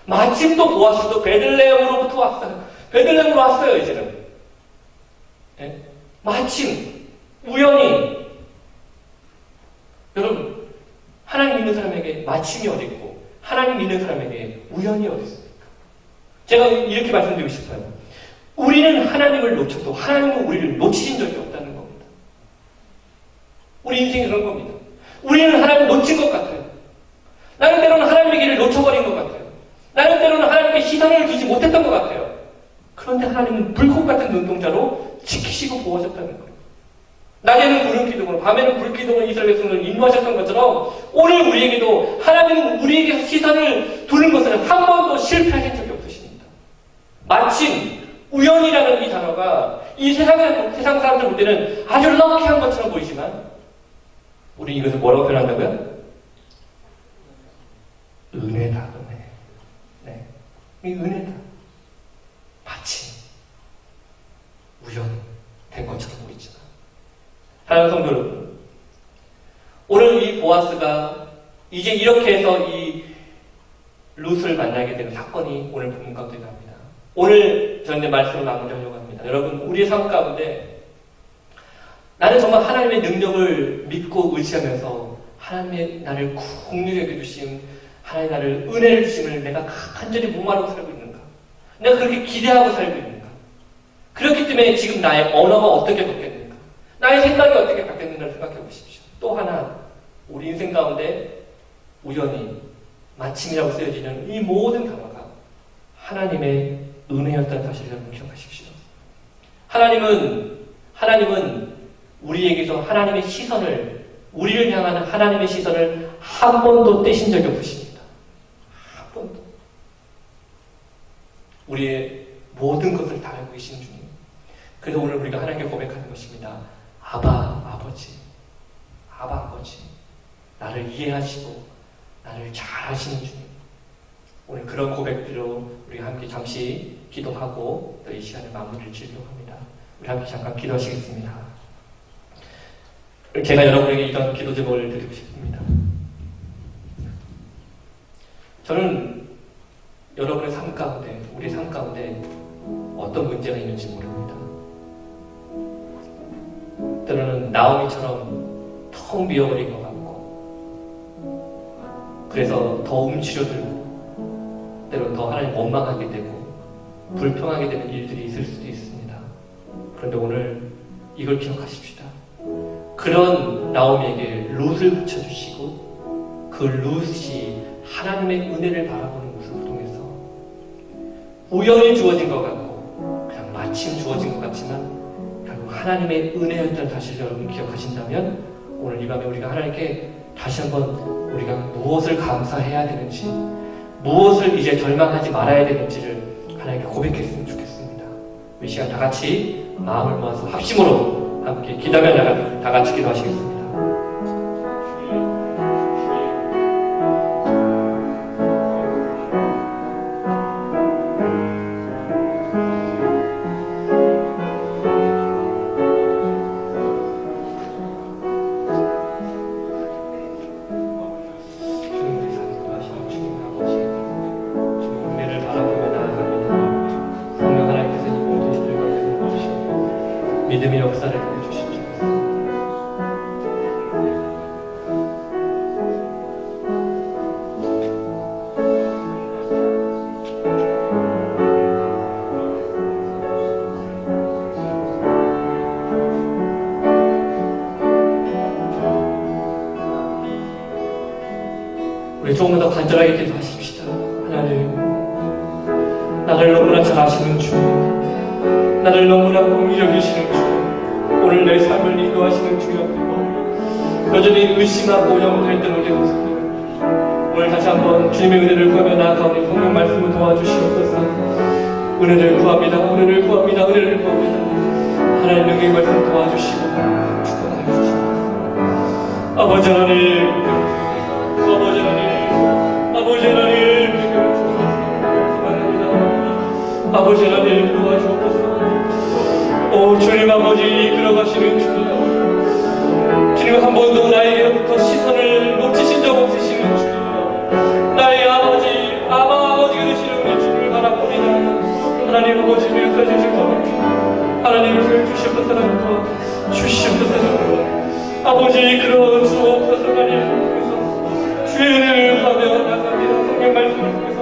마침 또 보아스도 베들레헴으로부터 왔어요. 베들레헴으로 왔어요, 이제는. 네? 마침, 우연히. 여러분, 하나님 믿는 사람에게 마침이 어디 있고, 하나님 믿는 사람에게 우연이 어디 있습니까? 제가 이렇게 말씀드리고 싶어요. 우리는 하나님을 놓쳐도 하나님은 우리를 놓치신 적이 없다는 겁니다. 우리 인생이 그런 겁니다. 우리는 하나님을 놓친 것 같아요. 나는 때로는 하나님의 길을 놓쳐버린 것 같아요. 나는 때로는 하나님께 시선을 두지 못했던 것 같아요. 그런데 하나님은 불꽃 같은 눈동자로 지키시고 보호하셨다는 거예요. 낮에는 구름 기둥으로, 밤에는 불 기둥으로 이스라엘 백성을 인도하셨던 것처럼 오늘 우리에게도 하나님은 우리에게 시선을 두는 것은 한 번도 실패하신 적이 없으십니다. 마침 우연이라는 이 단어가 이 세상 사람들 볼 때는 아주 럭키한 것처럼 보이지만 우리 이것을 뭐라고 표현한다고요? 은혜다, 은혜. 네. 이 은혜다. 마침 우연 된 것처럼 보이지만, 사랑하는 성도 여러분, 오늘 이 보아스가 이제 이렇게 해서 이 룻을 만나게 되는 사건이 오늘 본문 가운데 나옵니다. 오늘 저는 말씀을 마무리하려고 합니다. 여러분, 우리의 삶 가운데 나는 정말 하나님의 능력을 믿고 의지하면서 하나님의 나를 긍휼히 여겨주심, 하나님의 나를 은혜를 주심을 내가 간절히 목마르고 살고 있는가? 내가 그렇게 기대하고 살고 있는가? 그렇기 때문에 지금 나의 언어가 어떻게 바뀌었는가? 나의 생각이 어떻게 바뀌었는가를 생각해 보십시오. 또 하나, 우리 인생 가운데 우연히 마침이라고 쓰여지는 이 모든 단어가 하나님의 은혜였다는 사실을 여러분 기억하십시오. 하나님은 우리에게서 하나님의 시선을, 우리를 향하는 하나님의 시선을 한 번도 떼신 적이 없으십니다. 한 번도. 우리의 모든 것을 다 알고 계신 주님, 그래서 오늘 우리가 하나님께 고백하는 것입니다. 아바 아버지, 아바 아버지, 나를 이해하시고 나를 잘 아시는 주님. 오늘 그런 고백들로 우리 함께 잠시 기도하고 또 이 시간을 마무리를 지으려고 합니다. 우리 함께 잠깐 기도하시겠습니다. 제가 여러분에게 이런 기도 제목을 드리고 싶습니다. 저는 여러분의 삶 가운데, 우리 삶 가운데 어떤 문제가 있는지 모릅니다. 때로는 나오미처럼 텅 비어버린 것 같고, 그래서 더 움츠려들고, 때로는 더 하나님 원망하게 되고, 불평하게 되는 일들이 있을 수도 있습니다. 그런데 오늘 이걸 기억하십시다. 그런 나오미에게 룻을 붙여주시고, 그 룻이 하나님의 은혜를 바라보는 모습을 통해서 우연히 주어진 것 같고 그냥 마침 주어진 것 같지만 결국 하나님의 은혜였던 사실을 여러분 기억하신다면 오늘 이 밤에 우리가 하나님께 다시 한번 우리가 무엇을 감사해야 되는지, 무엇을 이제 절망하지 말아야 되는지를 하나님께 고백했으면 좋겠습니다. 이 시간 다 같이 마음을 모아서 합심으로 함께 기도하며 나가서 다 같이 기도하시겠습니다. 믿음의 역사를 보여주시죠. 우리 조금 더 간절하게 기도하십시다. 하나님, 나를 너무나 잘 아시는 주, 나를 너무나 긍휼히 여기시는 주, 오늘 내 삶을 인도하시는 주 옆에 여전히 의심하고 염려했던 우리의 모습들, 오늘 다시 한번 주님의 은혜를 구하며 나아가오니 성령 말씀을 도와주시옵소서. 은혜를 구합니다. 은혜를 구합니다. 은혜를 구합니다. 하나님의 말씀 도와주시고 축복하여 주시옵소서. 아버지 하나님, 아버지 하나님, 아버지 하나님, 아버지 하나님 도와주옵소서. 오 주님 아버지 이끌어가시는 주님, 주님 한 번도 나에게부터 시선을 놓치신 적 없으시는 주님, 나의 아버지 아버지가 되시는 우리 주님을 바라봅니다. 하나님 아버지 위에서 주시옵소서. 하나님 주시옵소서. 주시옵소서. 아버지 이끌어 주옵소서. 하나님 주의 은혜를 구하며 나갑니다. 성경 말씀을 통해서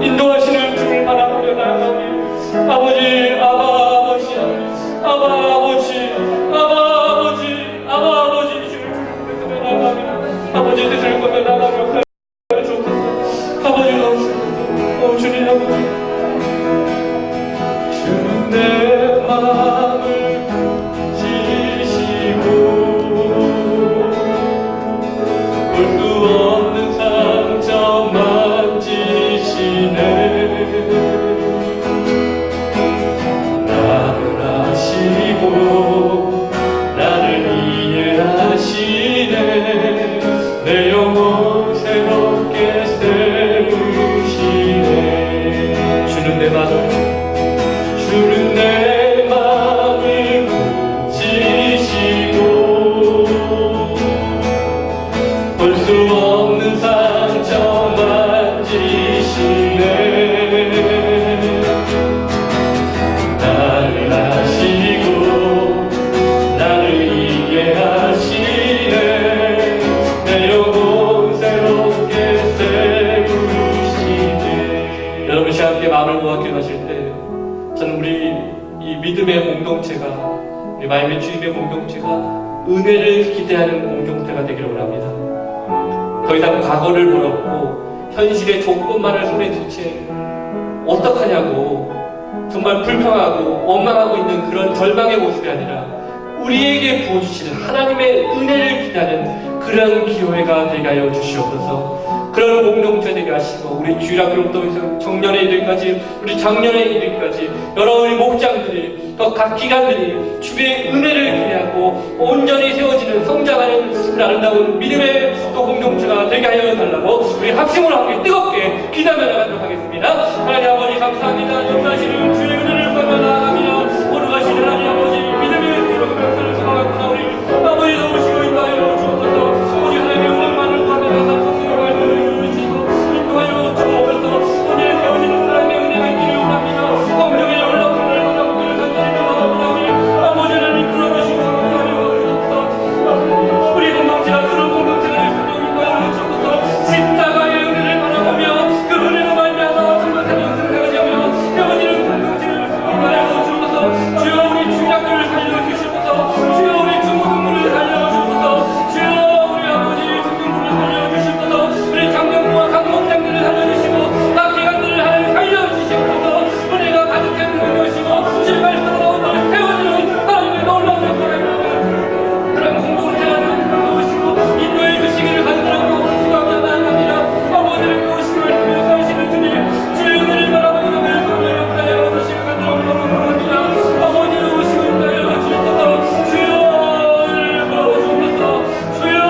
인도하시는 주님을 바라보며 나갑니다. 아버지 아버지 아버지 주를 주님을 나갑니다. 아버지 뜻을 보며 나가며 주옵소서. 아버지 나오시옵소서. 주님 아버지, 주는 내 마음을 지시고 볼 수 없는 상처 만지시네. 나를 이해하시네. 내 영혼 새롭게 세우시네. 주는 내 마음을 지시고 볼 수 없는 상처 만지시네. 마음을 모아 기도하실 때 저는 우리 이 믿음의 공동체가, 우리 마음의 주님의 공동체가 은혜를 기대하는 공동체가 되기를 원합니다. 더 이상 과거를 벌었고 현실의 조건만을 손에 둔 채 어떡하냐고 정말 불평하고 원망하고 있는 그런 절망의 모습이 아니라 우리에게 부어주시는 하나님의 은혜를 기대하는 그런 기회가 되게 하여 주시옵소서. 그런 공동체 되게 하시고 우리 주일학교로부터 청년의 이들까지 우리 장년의 이들까지 여러 우리 목장들이 또 각 기관들이 주의 은혜를 기대하고 온전히 세워지는 성장하는 아름다운 믿음의 또 공동체가 되게 하여 달라고 우리 합심으로 함께 뜨겁게 기도하며 나가도록 하겠습니다. 하나님 아버지 감사합니다. 역사하시는 주의 은혜를 받아나가며 오르가시는 하나님 아버지 믿음의 그런 명사를 전하겠구나. 우리 아버지 너무시고 있나요 주옵소서. 우리 하나님의 응원만을 구하며 항상 성령의 말씀을 주시고 인도하여 주옵소서. 오늘 배우시는 하나님의 은혜가 있기를 원합니다. 성령의 연락을 받아보기를 간절히 원합니다. 우리 아버지를 이끌어주시고 우리 공동체가 그런 공동체가 될 수 있도록 인도하여 주옵소서. 십자가의 은혜를 바라보며 그 은혜로 말미암아 정말 영생을 가져며 배우시는 공동체를 인도하여 주옵소서. 주여 우리 주약들을 살려주시옵소서. 주여 우리 중고등부를 살려주옵소서. 주여 우리 아버지 중등부를 살려주시옵소서. 우리 장병부와 각 목장들을 살려주시고 각 기관들을 하나님 살려주시옵소서. 우리가 가족의 능력을 주시고 주의 말씀으로 오늘 태워주는 하나님의 놀라운 역사를 그런 공동체라는 것이고 인도해 주시기를 간절하고 기도하며 나아갑니다. 아버지를 모시고 역사하시는 주님 주의 은혜를 바라보며 멜소를 역사하여 주시기를 간절합니다. 아버지를 모시고 있나요 주옵소서. 주여 은혜를 부어주옵소서. 주여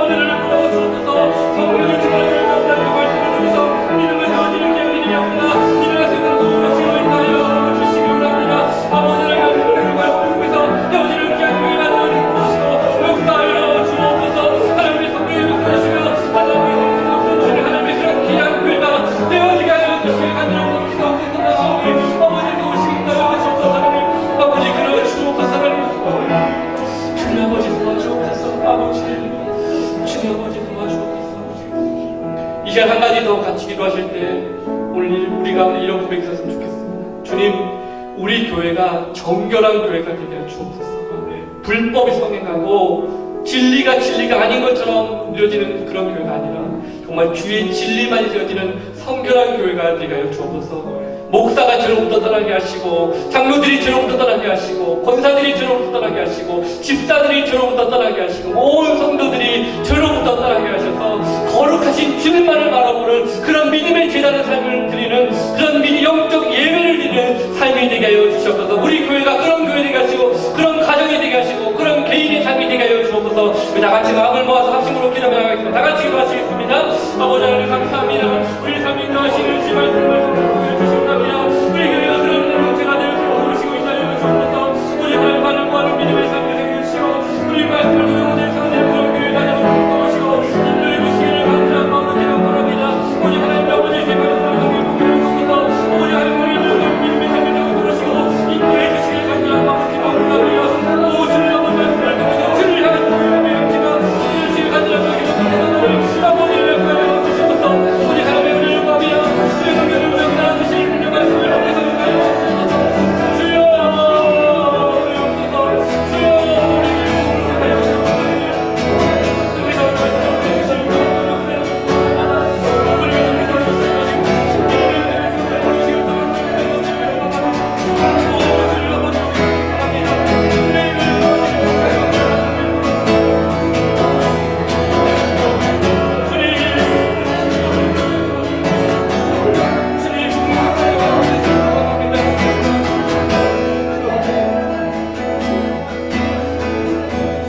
은혜를 부어주옵소서. 성령의 주관을 감사하며 말씀을 주셔서 믿음을 세워지는 계획이 없구나. 이를 생각하고 모시고 있나요 주시기 원합니다. 아버지를 말씀을 말씀해서 여지를 기한교회 가져오는 것이고 역사하여 주옵소서. 하나님의 성령의 역사하시며 하나님의 성령의 하나님의 그런 기한교회가 되어지게 하여 주시길 간절하고 기도하옵소서. 아버지도 오시고 있나요 주옵소서. 하나님 아버지 그러 주옵소서. 하나님 주님 아버지 도와주옵소서. 아버지 주님 아버지 도와주옵소서. 이 시간 한 가지 더 같이 기도하실 때 오늘 우리가 이런 고백이 있었으면 좋겠습니다. 주님 우리 교회가 정결한 교회가 되게 하여 주옵소서. 불법이 성행하고 진리가 아닌 것처럼 누려지는 그런 교회가 아니라 정말 주의 진리만 되어지는 성결한 교회가 되게 하여 주옵소서. 목사가 죄로부터 떠나게 하시고 장로들이 죄로부터 떠나게 하시고 권사들이 죄로부터 떠나게 하시고 집사들이 죄로부터 떠나게 하시고 온 성도들이 죄로부터 떠나게 하셔서 거룩하신 주님만을 바라보는 그런 믿음의 제단의 삶을 드리는 그런 영적 예배를 드리는 삶이 되게 하여 주시옵소서. 우리 교회가 그런 교회 되게 하시고 그런 가정이 되게 하시고 그런 개인의 삶이 되게 하여 주옵소서. 우리 다같이 마음을 모아서 합심으로 기도하며 나가겠습니다. 다같이 기도하시겠습니다. 아버지 하나님 감사합니다. 우리 삶이 인도하시는 주의 말씀을 주시옵소서. 우리 교회가 그런 공동체가 될 수 모르시고 있나요 주옵소서. 우리 하나님 바른 믿음의 삶을 되게 해주시고 우리 말씀을 들으며 세워지는 그런 교회가 되도록 도와주시고 인도해 주시기를 간절한 마음으로 기도합니다. 우리 하나님 아버지 제 말씀을 듣게 보게 해주소서. 우리 하나님 우리를 믿음의 삶을 되게 도와주시고 인도해 주시기를 간절한 마음으로 기도합니다. 오 주님 아버지 말씀을 듣고 주를 향한 교회의 명치가 주를 간절한 마음으로 기도합니다. 아버지의 역사를 주시옵소서. 우리 하나님의 은혜를 구하며 주의 성경을 우리가 주신 말씀을 통해서 주여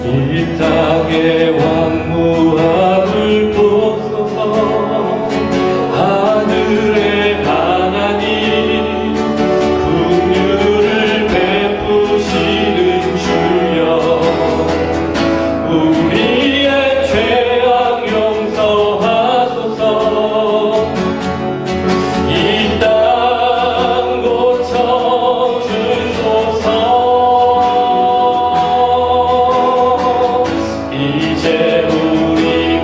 이 땅의 왕무함을 돕소서. 하늘의 하나님 긍휼을 베푸시는 주여 우리의 죄악 용서하소서. 이 땅 고쳐주소서. 이제 우리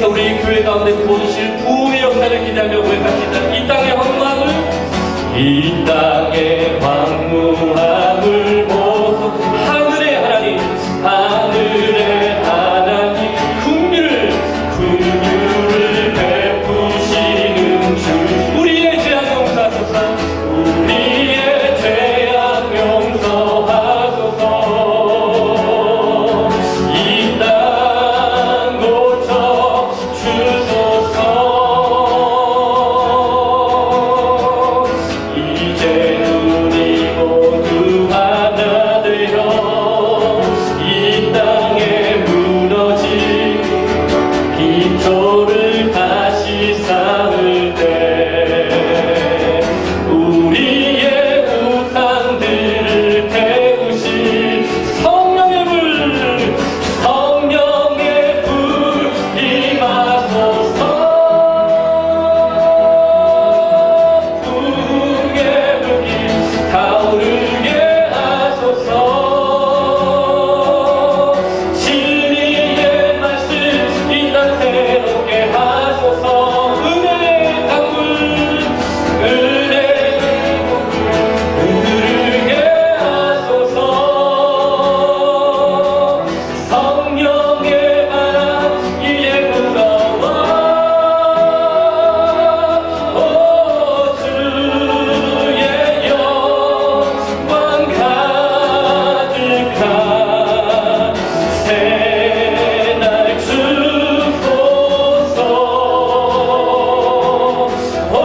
우리 교회 가운데 부어주실 부흥의 역사를 기대하며 고백합시다. 이 땅의 황무함을, 이 땅의 황무함을 보소. 하늘의 하나님, 하늘의 하나님, 긍휼을 베푸시는 주, 우리의 죄악 용서하소서. 우리의 죄악 용서하소서. 이 땅 고쳐 주소서. 이제 우리 모두 하나 되어 이 땅에 무너진 기초를 다시 쌓을 때 우리의 우상들을 태우신 성령의 불, 성령의 불 임하소서. 부흥의 불길 타오르게 하소서. 진리의 말씀 이 땅 새롭게 하소서. 은혜의 강물, 은혜의 강물 흐르게 하소서. 성령의 바람 이제 불어와. 오 주의 영광 가득한 새날 주소서. 오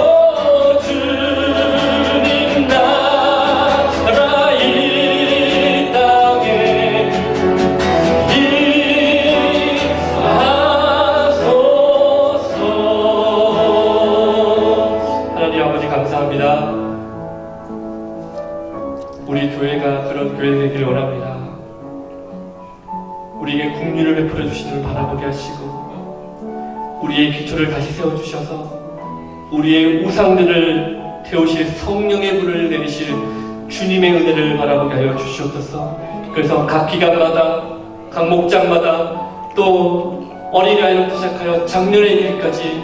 주님 나라 이 땅에 임하소서. 하나님 아버지 감사합니다. 우리 교회가 그런 교회 되기를 원합니다. 우리에게 긍휼을 베풀어 주시는 바라보게 하시고 우리의 기초를 다시 세워주셔서 우리의 우상들을 태우실 성령의 불을 내리실 주님의 은혜를 바라보게 하여 주시옵소서. 그래서 각 기간마다 각 목장마다 또 어린이날부터 시작하여 작년의 일까지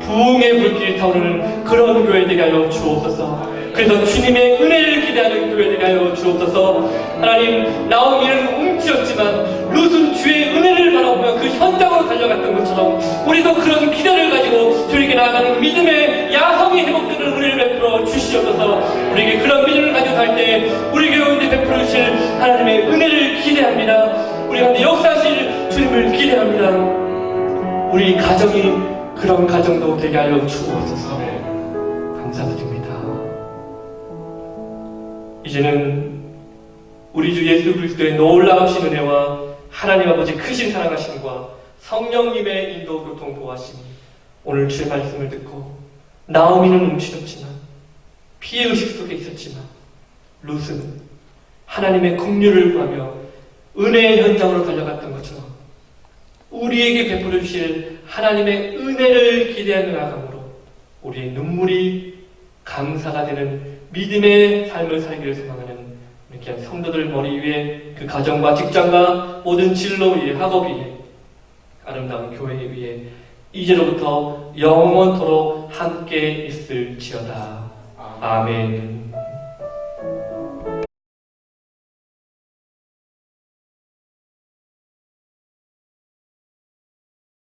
부흥의 불길이 타오르는 그런 교회 되게 하여 주옵소서. 그래서 주님의 은혜를 기대하는 교회 되게 하여 주옵소서. 하나님, 나오미는 움츠렸지만 룻은 주의 은혜를 바라보며 그 현장으로 달려갔던 것처럼 우리도 그런 기대를 가지고 주님께 나아가는 믿음의 야성이 회복되는 은혜를 베풀어 주시옵소서. 우리에게 그런 믿음을 가지고 갈 때 우리 교회에 베풀어 주실 하나님의 은혜를 기대합니다. 우리 가운데 역사하실 주님을 기대합니다. 우리 가정이 그런 가정도 되게 하여 주옵소서. 감사드립니다. 이제는 우리 주 예수 그리스도의 놀라우신 은혜와 하나님 아버지 크신 사랑하심과 성령님의 인도 교통 보호하심이 오늘 주의 말씀을 듣고 나오미는 움츠렸지만 피해 의식 속에 있었지만 룻은 하나님의 긍휼을 구하며 은혜의 현장으로 달려갔던 것처럼 우리에게 베풀어 주실 하나님의 은혜를 기대하며 나아감으로 우리의 눈물이 감사가 되는 믿음의 삶을 살기를 소망하는 귀한 성도들 머리 위에 그 가정과 직장과 모든 진로 위에 학업 위에 아름다운 교회 위에 이제로부터 영원토록 함께 있을지어다. 아멘.